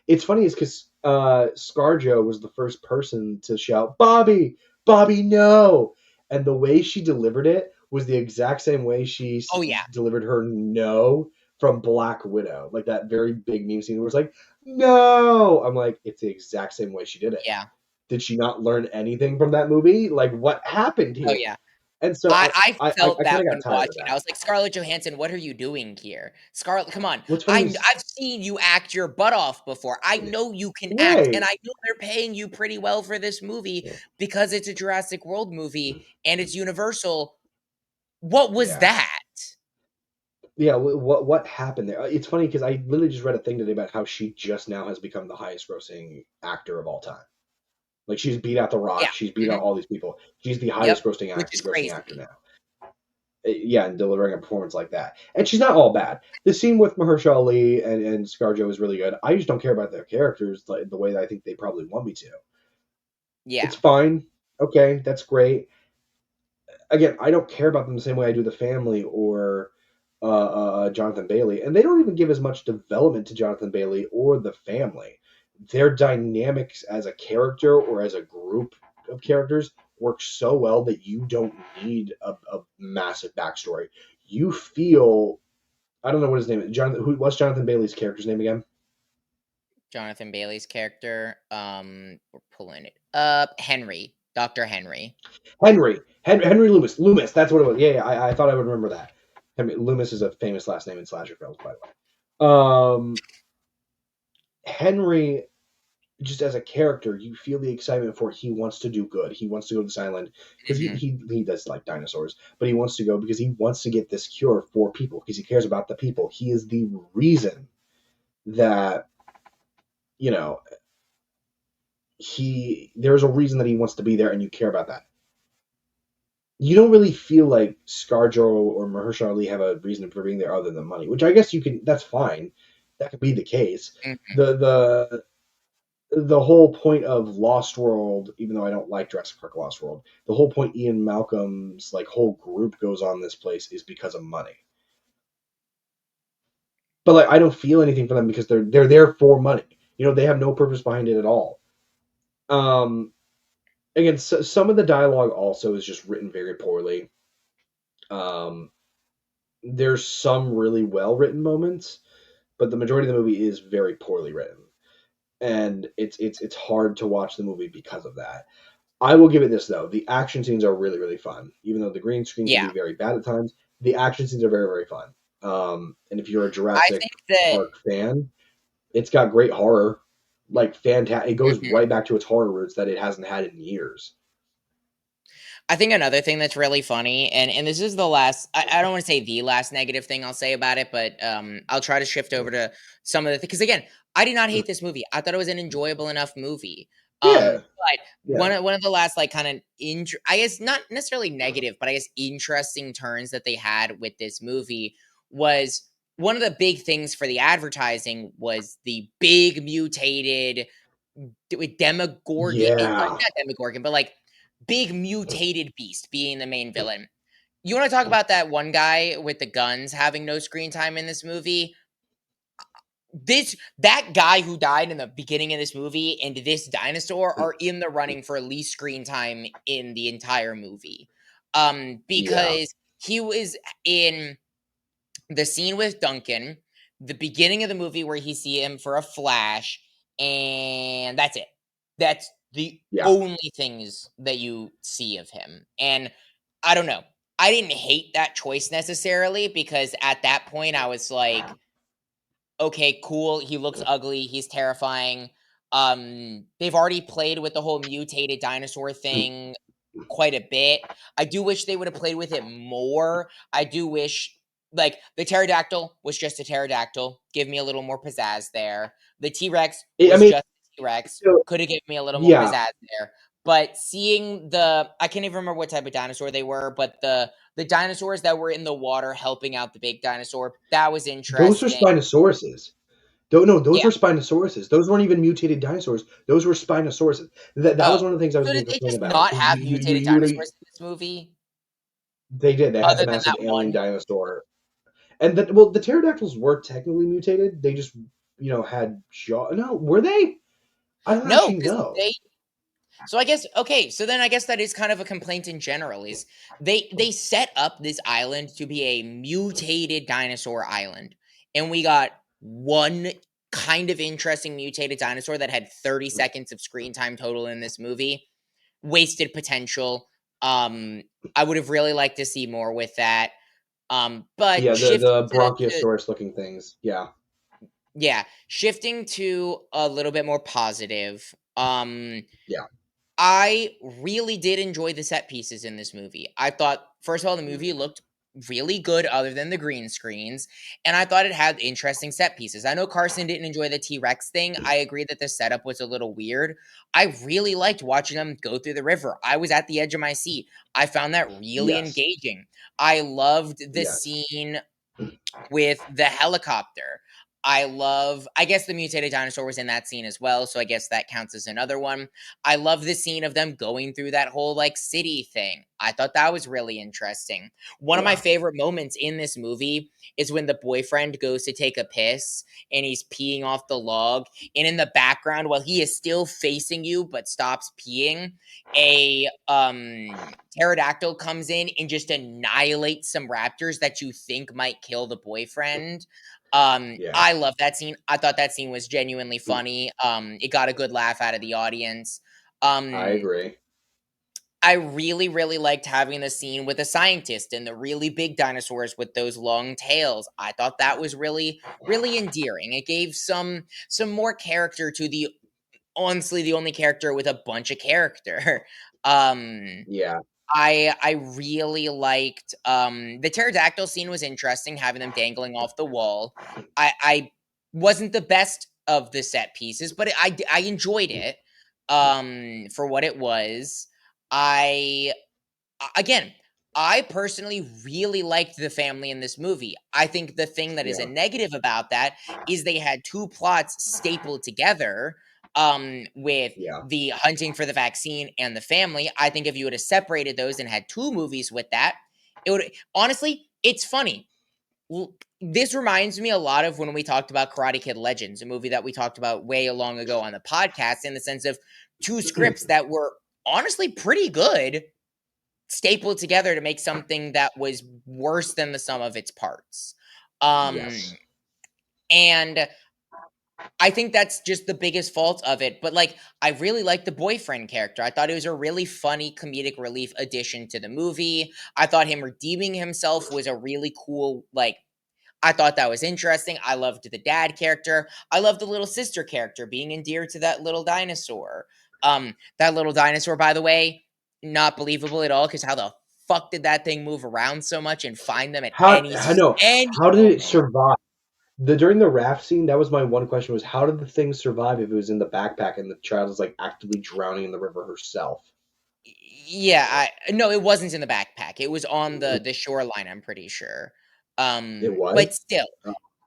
It's funny is because ScarJo was the first person to shout "Bobby, Bobby, no!" and the way she delivered it was the exact same way she Oh yeah. delivered her "no" from Black Widow, like that very big meme scene where it's like "no." I'm like, it's the exact same way she did it. Yeah. Did she not learn anything from that movie? Like, what happened Oh here? yeah. And so I felt I kind that of got when tired of watching. I that. was like, "Scarlett Johansson, what are you doing here? Scarlett, come on. What's funny is I've seen you act your butt off before. I know you can act, and right. I know they're paying you pretty well for this movie Yeah. because it's a Jurassic World movie and it's Universal. What was Yeah. that?" Yeah, what happened there? It's funny because I literally just read a thing today about how she just now has become the highest grossing actor of all time. Like she's beat out The Yeah. Rock, she's beat out Mhm. all these people. She's the Yep. highest Which is grossing actor crazy. now. Yeah, and delivering a performance like that. And she's not all bad. The scene with Mahershala Ali and ScarJo is really good. I just don't care about their characters like the way that I think they probably want me to. Yeah. It's fine. Okay, that's great. Again, I don't care about them the same way I do the family or Jonathan Bailey, and they don't even give as much development to Jonathan Bailey or the family. Their dynamics as a character or as a group of characters work so well that you don't need a massive backstory. You feel I don't know what his name is. What's Jonathan Bailey's character's name again? Jonathan Bailey's character. We're pulling it up. Henry. Dr. Henry. Henry Loomis. Loomis, that's what it was. Yeah, I thought I would remember that. Henry Loomis is a famous last name in slasher films, by the way. Henry, just as a character, you feel the excitement for he wants to do good. He wants to go to this island because Mhm. he does like dinosaurs, but he wants to go because he wants to get this cure for people because he cares about the people. He is the reason that you know there's a reason that he wants to be there, and you care about that. You don't really feel like ScarJo or Mahershala Ali have a reason for being there other than money, which I guess you can. That's fine. That could be the case. Mhm. The whole point of Lost World, even though I don't like Jurassic Park Lost World, the whole point Ian Malcolm's like whole group goes on this place is because of money. But like I don't feel anything for them because they're there for money. They have no purpose behind it at all. Um, Again, some of the dialogue also is just written very poorly. Um, there's some really well written moments, but the majority of the movie is very poorly written, and it's hard to watch the movie because of that. I will give it this though: the action scenes are really really fun, even though the green screen can Yeah. be very bad at times. The action scenes are very very fun. And if you're a I Jurassic think that Park fan, it's got great horror, like fantastic. It goes mhm. right back to its horror roots that it hasn't had in years. I think another thing that's really funny, and this is the last I don't wanna say the last negative thing I'll say about it, but, I'll try to shift over to some of the because again, I did not hate this movie. I thought it was an enjoyable enough movie. Yeah, But yeah, one of the last, like, kinda I guess not necessarily negative, but I guess interesting turns that they had with this movie was one of the big things for the advertising was the big mutated with Demogorgon, yeah. not Demogorgon, but like big mutated beast being the main villain. You want to talk about that one guy with the guns having no screen time in this movie? That guy who died in the beginning of this movie and this dinosaur are in the running for least screen time in the entire movie. Yeah, Because he was in the scene with Duncan, the beginning of the movie where he see him for a flash, and that's it. That's the yeah. only things that you see of him. And I don't know. I didn't hate that choice necessarily because at that point I was like, okay, cool. He looks ugly. He's terrifying. They've already played with the whole mutated dinosaur thing quite a bit. I do wish they would have played with it more. I do wish like the pterodactyl was just a pterodactyl. Give me a little more pizzazz there. The T-Rex I was mean, just a T-Rex. so, Could have given me a little more yeah. pizzazz there. But seeing the I can't even remember what type of dinosaur they were, but the dinosaurs that were in the water helping out the big dinosaur, that was Those are interesting. Spinosauruses. Don't no, those Yeah. were Spinosauruses. Those weren't even mutated dinosaurs. Those were Spinosauruses. That was Oh, one of the things I was so going did to they complain just about. not Because have mutated dinosaurs in this movie they did. They had other the than massive that alien one? dinosaur, and the pterodactyls were technically mutated. They just had jaw. No, were they? I don't No, actually because know. they so I guess okay, so then I guess that is kind of a complaint in general is they set up this island to be a mutated dinosaur island. And we got one kind of interesting mutated dinosaur that had 30 seconds of screen time total in this movie. Wasted potential. Um I would have really liked to see more with that. But Yeah, shifting the to Bronchiosaurus looking things. Yeah, yeah, shifting to a little bit more positive. yeah, I really did enjoy the set pieces in this movie. I thought, first of all, the movie looked really good other than the green screens, and I thought it had interesting set pieces. I know Carson didn't enjoy the T Rex thing. I agree that the setup was a little weird. I really liked watching them go through the river. I was at the edge of my seat. I found that really yes, engaging. I loved the yes, scene with the helicopter. I guess the mutated dinosaur was in that scene as well, so I guess that counts as another one. I love the scene of them going through that whole like city thing. I thought that was really interesting. One of my yeah, favorite moments in this movie is when the boyfriend goes to take a piss and he's peeing off the log, and in the background while he is still facing you but stops peeing, a pterodactyl comes in and just annihilates some raptors that you think might kill the boyfriend. yeah. I love that scene. I thought that scene was genuinely funny. It got a good laugh out of the audience. I Um, agree. I really, really liked having the scene with the scientist and the really big dinosaurs with those long tails. I thought that was really, really endearing. It gave some more character to the honestly the only character with a bunch of character. Um, Yeah, I really liked, the pterodactyl scene was interesting, having them dangling off the wall. I wasn't the best of the set pieces, but I enjoyed it, for what it was. I again, I personally really liked the family in this movie. I think the thing that is a yeah, negative about that is they had 2 plots stapled together, with yeah. the hunting for the vaccine and the family. I think if you would have separated those and had 2 movies with that, it would honestly, it's funny. Well, this reminds me a lot of when we talked about Karate Kid Legends, a movie that we talked about way long ago on the podcast, in the sense of two scripts that were honestly pretty good stapled together to make something that was worse than the sum of its parts. Um, Yes. and I think that's just the biggest fault of it. But like, I really liked the boyfriend character. I thought it was a really funny comedic relief addition to the movie. I thought him redeeming himself was a really cool, like, I thought that was interesting. I loved the dad character. I loved the little sister character being endeared to that little dinosaur. That little dinosaur, by the way, not believable at all. Because how the fuck did that thing move around so much and find them at I know. any How did it moment? survive? During the raft scene, that was my one question: was how did the thing survive if it was in the backpack and the child is like actively drowning in the river herself? Yeah, no, it wasn't in the backpack. It was on the shoreline. I'm pretty sure. It was. But still,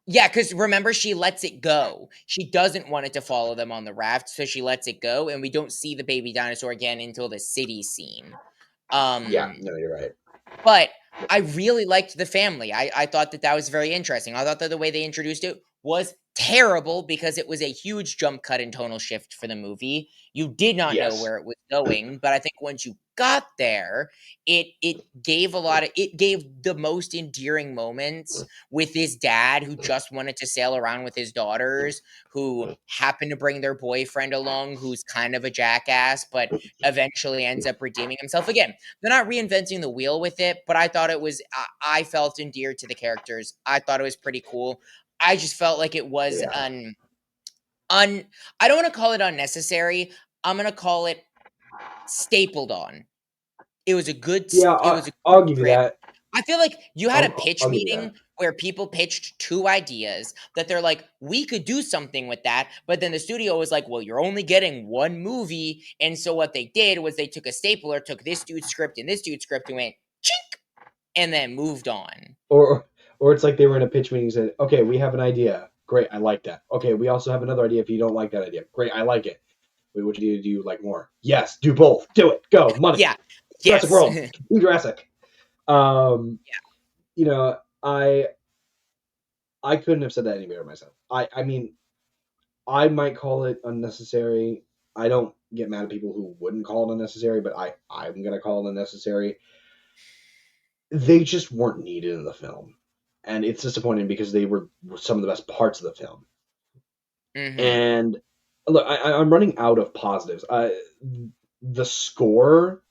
yeah, because remember, she lets it go. She doesn't want it to follow them on the raft, so she lets it go, and we don't see the baby dinosaur again until the city scene. Yeah, Um, no, you're right. but I really liked the family. I thought that that was very interesting. I thought that the way they introduced it was terrible because it was a huge jump cut and tonal shift for the movie. You did not know Yes. where it was going, but I think once you got there, it gave a lot of it gave the most endearing moments with his dad who just wanted to sail around with his daughters, who happened to bring their boyfriend along, who's kind of a jackass, but eventually ends up redeeming himself. Again, they're not reinventing the wheel with it, but I thought it was I felt endeared to the characters. I thought it was pretty cool. I just felt like it was Yeah. un I don't want to call it unnecessary. I'm gonna call it stapled on. Yeah, It was a good I'll give you script. that. I feel like you had a pitch I'll give you that. meeting where people pitched two ideas that they're like, we could do something with that. But then the studio was like, well, you're only getting one movie. And so what they did was they took a stapler, took this dude's script and this dude's script and went, chink, and then moved on. Or it's like they were in a pitch meeting and said, "Okay, we have an idea. Great, I like that. Okay, we also have another idea. If you don't like that idea, great, I like it. Wait, which idea do you like more? Yes, do both. Do it. Go. Money. Yeah. Jurassic Yes. World. Do Jurassic." Um, you know, I couldn't have said that any better myself. I mean, I might call it unnecessary. I don't get mad at people who wouldn't call it unnecessary, but I'm gonna call it unnecessary. They just weren't needed in the film, and it's disappointing because they were some of the best parts of the film. Mhm. And look, I'm running out of positives. The score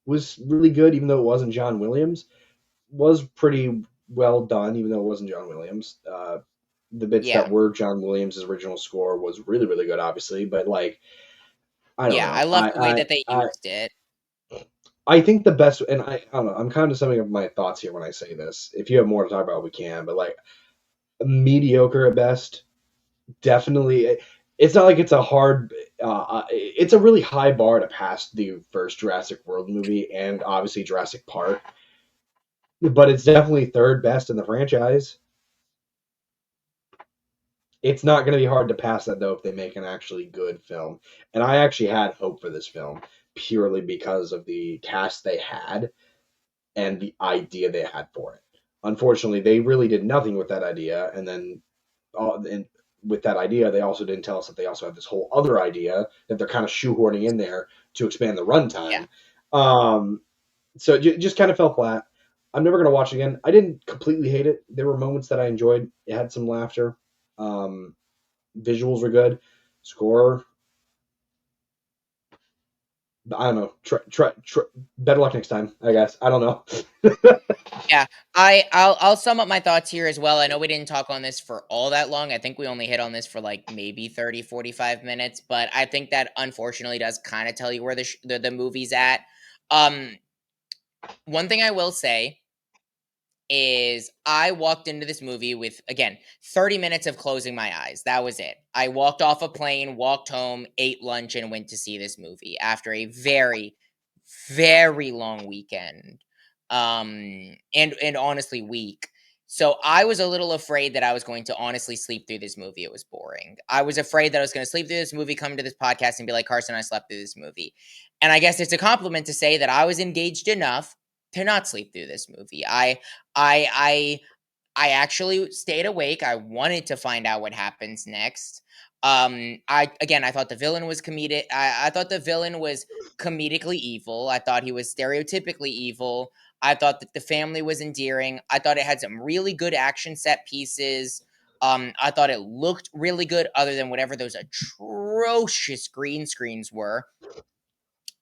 was really good, even though it wasn't John Williams. Was pretty well done, even though it wasn't John Williams. The bits Yeah. that were John Williams' original score was really, really good, obviously. But like, I don't Yeah. I know. love the way that they used it. I think the best, and I don't know. I'm kind of summing up my thoughts here when I say this. If you have more to talk about, we can. But like, mediocre at best. Definitely, it's not like it's a hard. It's a really high bar to pass the first Jurassic World movie and obviously Jurassic Park, but it's definitely third best in the franchise. It's not going to be hard to pass that though if they make an actually good film. And I actually had hope for this film purely because of the cast they had and the idea they had for it. Unfortunately, they really did nothing with that idea, and then and with that idea, they also didn't tell us that they also had this whole other idea that they're kind of shoehorning in there to expand the Yeah. runtime. Um, so it just kind of fell flat. I'm never gonna watch it again. I didn't completely hate it. There were moments that I enjoyed. It had some laughter. Um, Visuals were good. Score, I don't know. Try. Better luck next time, I guess. I don't know. Yeah, I'll sum up my thoughts here as well. I know we didn't talk on this for all that long. I think we only hit on this for like maybe 30, 45 minutes, but I think that unfortunately does kind of tell you where the movie's at. Um One thing I will say is I walked into this movie with, again, 30 minutes of closing my eyes. That was it. I walked off a plane, walked home, ate lunch, and went to see this movie after a very, very long weekend. And honestly week. So I was a little afraid that I was going to honestly sleep through this movie. It was boring. I was afraid that I was going to sleep through this movie, come to this podcast and be like, Carson, I slept through this movie. And I guess it's a compliment to say that I was engaged enough to not sleep through this movie. I I actually stayed awake. I wanted to find out what happens next. I thought the villain was comedic. I thought the villain was comedically evil. I thought he was stereotypically evil. I thought that the family was endearing. I thought it had some really good action set pieces. I thought it looked really good, other than whatever those atrocious green screens were.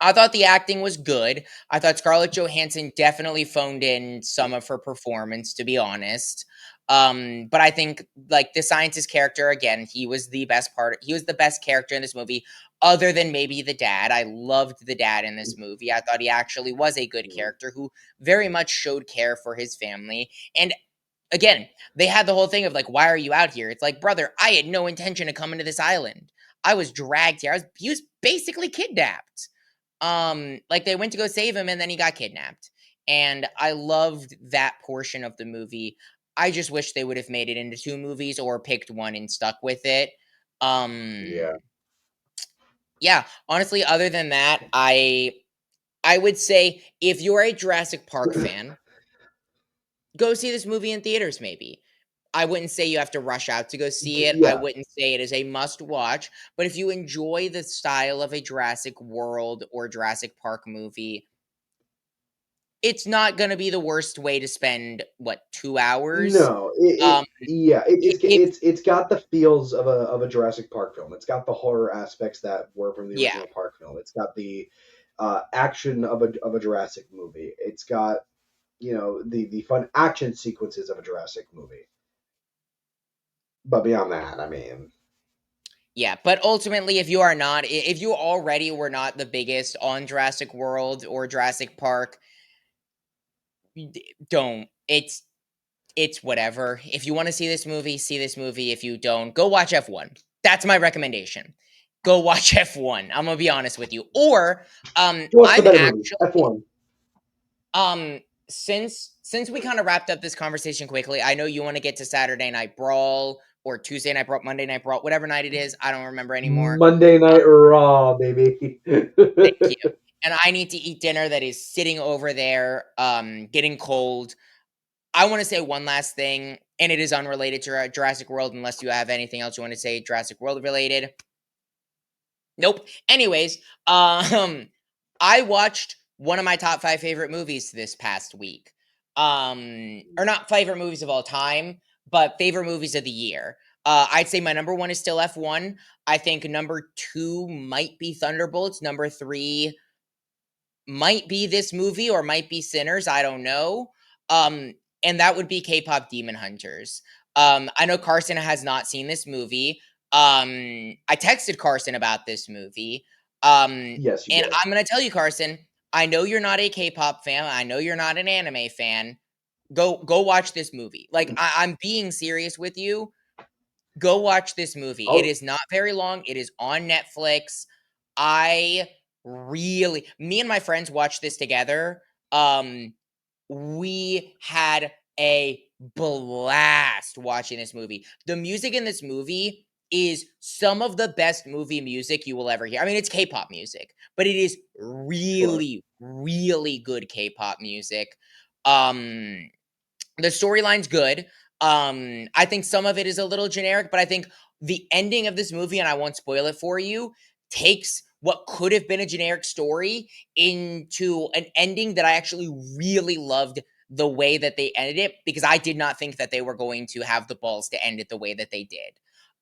I thought the acting was good. I thought Scarlett Johansson definitely phoned in some of her performance, to be honest. But I think like the scientist character again, he was the best part. He was the best character in this movie, other than maybe the dad. I loved the dad in this movie. I thought he actually was a good character who very much showed care for his family. And again, they had the whole thing of like, why are you out here? It's like, brother, I had no intention of coming to this island. I was dragged here. He was basically kidnapped. Like they went to go save him and then he got kidnapped. And I loved that portion of the movie. I just wish they would have made it into two movies or picked one and stuck with it. Yeah. Yeah, honestly, other than that, I would say if you're a Jurassic Park fan, go see this movie in theaters maybe. I wouldn't say you have to rush out to go see it. I Yeah. wouldn't say it is a must watch, but if you enjoy the style of a Jurassic World or Jurassic Park movie, it's not gonna be the worst way to spend, what, 2 hours? No, Um, yeah, if it's got the feels of a Jurassic Park film. It's got the horror aspects that were from the yeah. original Park film. It's got the action of a Jurassic movie. It's got the fun action sequences of a Jurassic movie. But beyond that, I mean, Yeah, but ultimately, if you already were not the biggest on Jurassic World or Jurassic Park, don't. It's whatever. If you wanna see this movie, see this movie. If you don't, go watch F1. That's my recommendation. Go watch F1. I'm gonna be honest with you. Or, what's the I'm better movie? actually F1. Um, since we kind of wrapped up this conversation quickly, I know you want to get to Saturday Night Brawl or Tuesday Night Brawl, Monday Night Brawl, whatever night it is. I don't remember anymore. Monday Night Raw, baby. Thank you. And I need to eat dinner that is sitting over there, getting cold. I want to say one last thing, and it is unrelated to Jurassic World, unless you have anything else you want to say Jurassic World related. Nope. Anyways, I watched one of my top 5 favorite movies this past week. Or not favorite movies of all time, but favorite movies of the year. I'd say my number 1 is still F1. I think number 2 might be Thunderbolts. Number 3 might be this movie or might be Sinners. I don't know. Um, and that would be K-pop Demon Hunters. I know Carson has not seen this movie. I texted Carson about this movie. Yes, you And did. I'm gonna tell you, Carson, I know you're not a K-pop fan. I know you're not an anime fan. Go watch this movie. Like I'm being serious with you. Go watch this movie. It Oh, is not very long. It is on Netflix. I me and my friends watched this together. We had a blast watching this movie. The music in this movie is some of the best movie music you will ever hear. I mean, it's K-pop music, but it is sure. really, really good K-pop music. Um, the storyline's good. I think some of it is a little generic, but I think the ending of this movie, and I won't spoil it for you, takes what could have been a generic story into an ending that I actually really loved the way that they ended it, because I did not think that they were going to have the balls to end it the way that they did.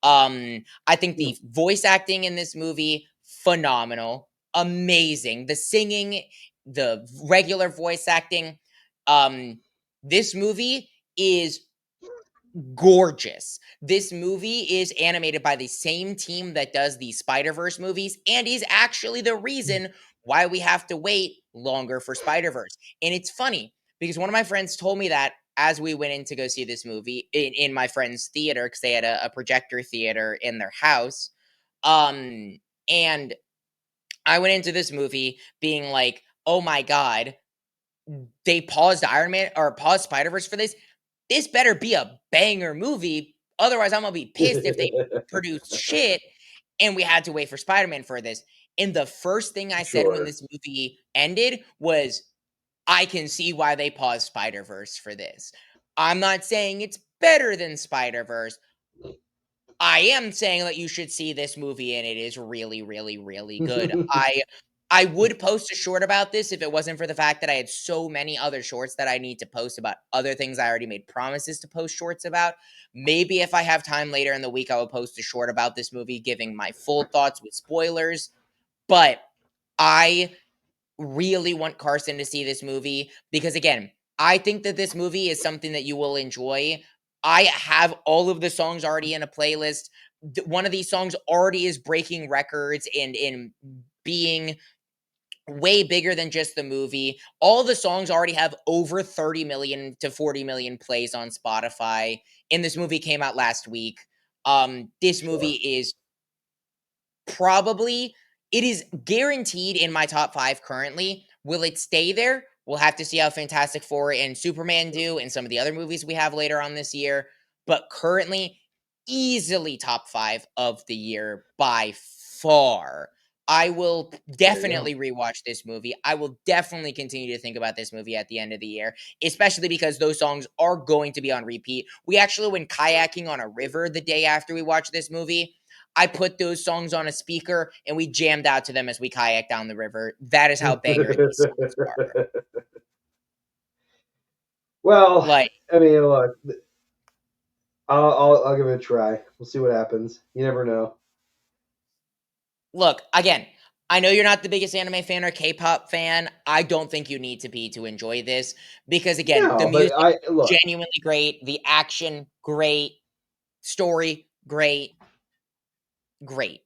I think Hmm. the voice acting in this movie, phenomenal, amazing. The singing, the regular voice acting, um, this movie is gorgeous. This movie is animated by the same team that does the Spider-Verse movies and is actually the reason why we have to wait longer for Spider-Verse. And it's funny because one of my friends told me that as we went in to go see this movie in my friend's theater, because they had a projector theater in their house. And I went into this movie being like, oh my God, they paused Iron Man or paused Spider-Verse for this. This better be a banger movie. Otherwise, I'm gonna be pissed if they produce shit. And we had to wait for Spider-Man for this. And the first thing I said when Sure. this movie ended was, I can see why they paused Spider-Verse for this. I'm not saying it's better than Spider-Verse. I am saying that you should see this movie, and it is really, really, really good. I would post a short about this if it wasn't for the fact that I had so many other shorts that I need to post about other things I already made promises to post shorts about. Maybe if I have time later in the week, I will post a short about this movie, giving my full thoughts with spoilers. But I really want Carson to see this movie because, again, I think that this movie is something that you will enjoy. I have all of the songs already in a playlist. One of these songs already is breaking records and in being way bigger than just the movie. All the songs already have over 30 million to 40 million plays on Spotify. And this movie came out last week. This movie Sure. is probably it is guaranteed in my top 5 currently. Will it stay there? We'll have to see how Fantastic Four and Superman do and some of the other movies we have later on this year. But currently, easily top 5 of the year by far. I will There you go. definitely rewatch this movie. I will definitely continue to think about this movie at the end of the year, especially because those songs are going to be on repeat. We actually went kayaking on a river the day after we watched this movie. I put those songs on a speaker and we jammed out to them as we kayak down the river. That is how banger these songs are. Well, Like, I mean, look, I'll give it a try. We'll see what happens. You never know. look, again, I know you're not the biggest anime fan or K-pop fan. I don't think you need to be to enjoy this because, again, the No, but music I look. genuinely great, the action great, story great, great.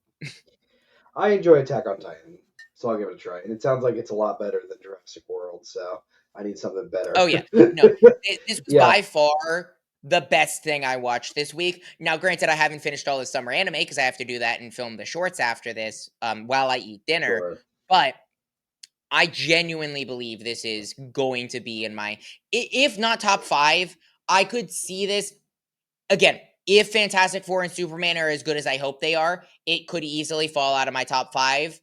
I enjoy Attack on Titan, so I'll give it a try. And it sounds like it's a lot better than Jurassic World, so I need something Oh better. yeah, no, this was Yeah, by far the best thing I watched this week. Now, granted, I haven't finished all the summer anime because I have to do that and film the shorts after this, while I eat dinner. sure. But I genuinely believe this is going to be in my, if not top 5, I could see this again. If Fantastic Four and Superman are as good as I hope they are, it could easily fall out of my top 5.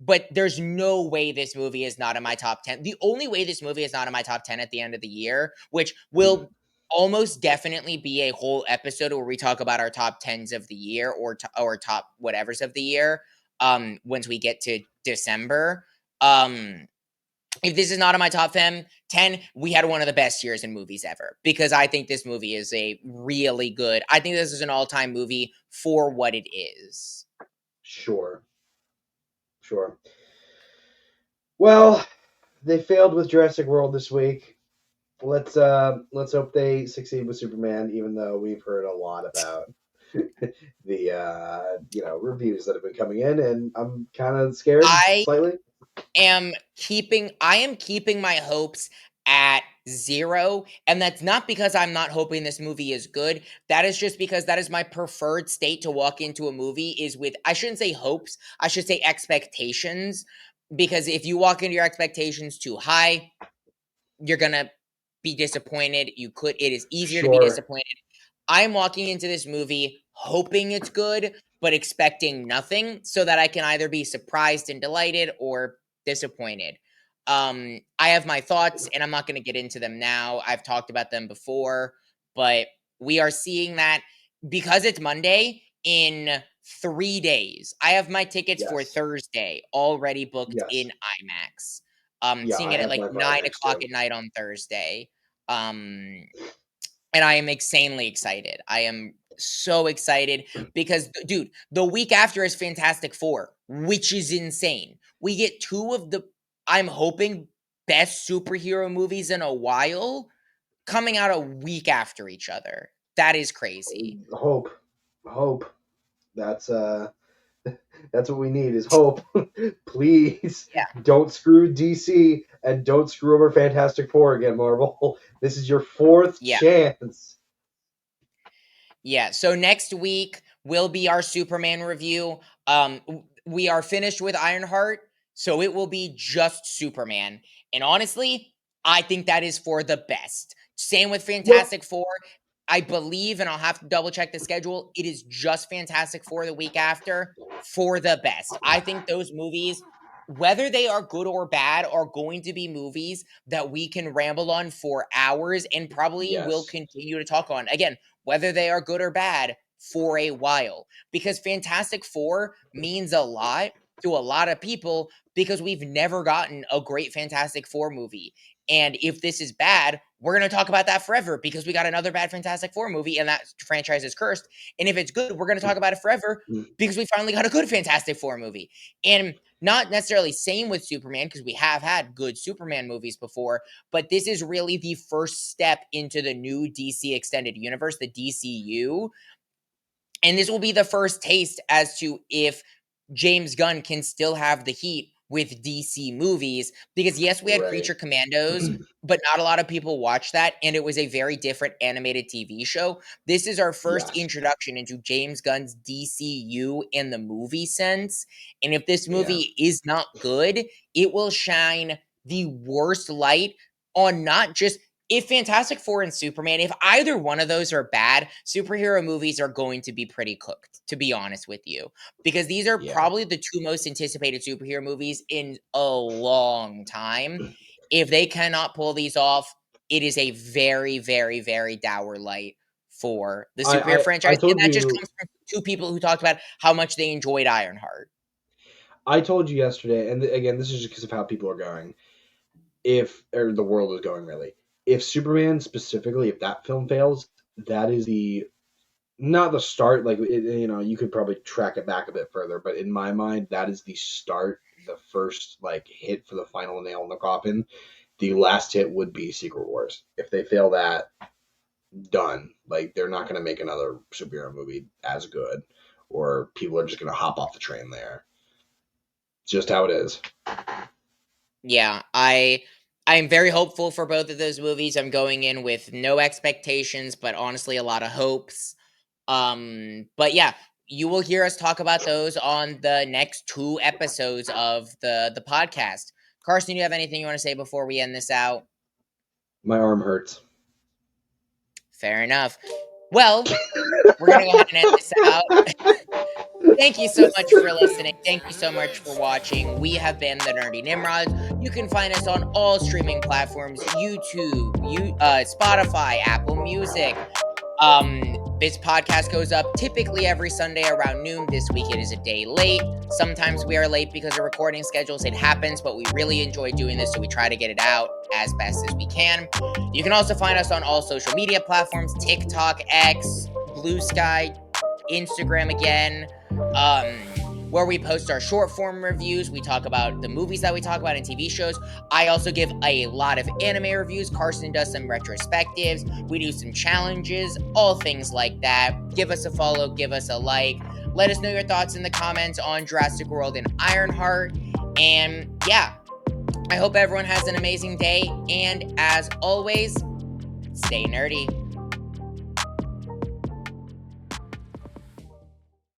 But there's no way this movie is not in my top 10. The only way this movie is not in my top 10 at the end of the year, which Mm. will almost definitely be a whole episode where we talk about our top 10s of the year or top whatevers of the year, once we get to December. Um if this is not in my top 10, we had one of the best years in movies ever because I think this movie is a really good. I think this is an all-time movie for what it is. Sure, sure. Well, they failed with Jurassic World this week. Let's hope they succeed with Superman, even though we've heard a lot about the reviews that have been coming in, and I'm kind of scared I slightly. I am keeping my hopes at 0, and that's not because I'm not hoping this movie is good. That is just because that is my preferred state to walk into a movie is with, I shouldn't say hopes, I should say expectations, because if you walk into your expectations too high, you're going to be disappointed. It is easier to be Sure, disappointed. I'm walking into this movie hoping it's good, but expecting nothing so that I can either be surprised and delighted or disappointed. I have my thoughts and I'm not going to get into them now. I've talked about them before, but we are seeing that because it's Monday in 3 days. I have my tickets for yes, Thursday already booked yes, in IMAX. yeah. Seeing I it at have like mine for 9 IMAX o'clock too. at night on Thursday. Um, and I am insanely excited. I am so excited because, dude, the week after is Fantastic Four, which is insane. We get two of the, I'm hoping, best superhero movies in a while coming out a week after each other. That is crazy. Hope, hope. That's that's what we need is hope. Please Yeah. don't screw DC and don't screw over Fantastic Four again, Marvel. This is your fourth Yeah. chance. Yeah. So next week will be our Superman review. We are finished with Ironheart, so it will be just Superman. And honestly, I think that is for the best. Same with Yep. Fantastic Four. I believe, and I'll have to double check the schedule, it is just Fantastic Four the week after for the best. I think those movies. whether they are good or bad, are going to be movies that we can ramble on for hours and probably will Yes. continue to talk on. Again, whether they are good or bad for a while. Because Fantastic Four means a lot to a lot of people because we've never gotten a great Fantastic Four movie. And if this is bad, we're going to talk about that forever because we got another bad Fantastic Four movie and that franchise is cursed. And if it's good, we're going to talk about it forever because we finally got a good Fantastic Four movie. And not necessarily same with Superman because we have had good Superman movies before, but this is really the first step into the new DC extended universe, the DCU. And this will be the first taste as to if James Gunn can still have the heat with DC movies. Because yes, we had Right. Creature Commandos, but not a lot of people watched that. And it was a very different animated TV show. This is our first Yes. introduction into James Gunn's DCU in the movie sense. And if this Yeah. movie is not good, it will shine the worst light on not just if Fantastic Four and Superman, if either one of those are bad, superhero movies are going to be pretty cooked, to be honest with you. Because these are Yeah. probably the two most anticipated superhero movies in a long time. If they cannot pull these off, it is a very, very, very dour light for the superhero I franchise. And told that just you comes from two people who talked about how much they enjoyed Ironheart. I told you yesterday, and again, this is just because of how people are going. If or the world is going really. If Superman specifically, if that film fails, that is the not the start. Like you could probably track it back a bit further, but in my mind, that is the start. The first like hit for the final nail in the coffin. The last hit would be Secret Wars. If they fail that, done. Like they're not going to make another superhero movie as good, or people are just going to hop off the train there. It's just how it is. Yeah, I'm very hopeful for both of those movies. I'm going in with no expectations, but honestly a lot of hopes. But yeah, you will hear us talk about those on the next two episodes of the podcast. Carson, you have anything you want to say before we end this out? My arm hurts. Fair enough. Well, we're gonna go ahead and end this out. Thank you so much for listening. Thank you so much for watching. We have been the Nerdy Nimrods. You can find us on all streaming platforms: YouTube, Spotify, Apple Music. This podcast goes up typically every Sunday around noon. This week it is a day late. Sometimes we are late because of recording schedules. It happens, but we really enjoy doing this, so we try to get it out as best as we can. You can also find us on all social media platforms: TikTok, X, Blue Sky, Instagram again, where we post our short form reviews. We talk about the movies that we talk about in TV shows. I also give a lot of anime reviews. Carson does some retrospectives. We do some challenges, all things like that. Give us a follow, give us a like. Let us know your thoughts in the comments on Jurassic World and Ironheart. And yeah, I hope everyone has an amazing day. And as always, stay nerdy.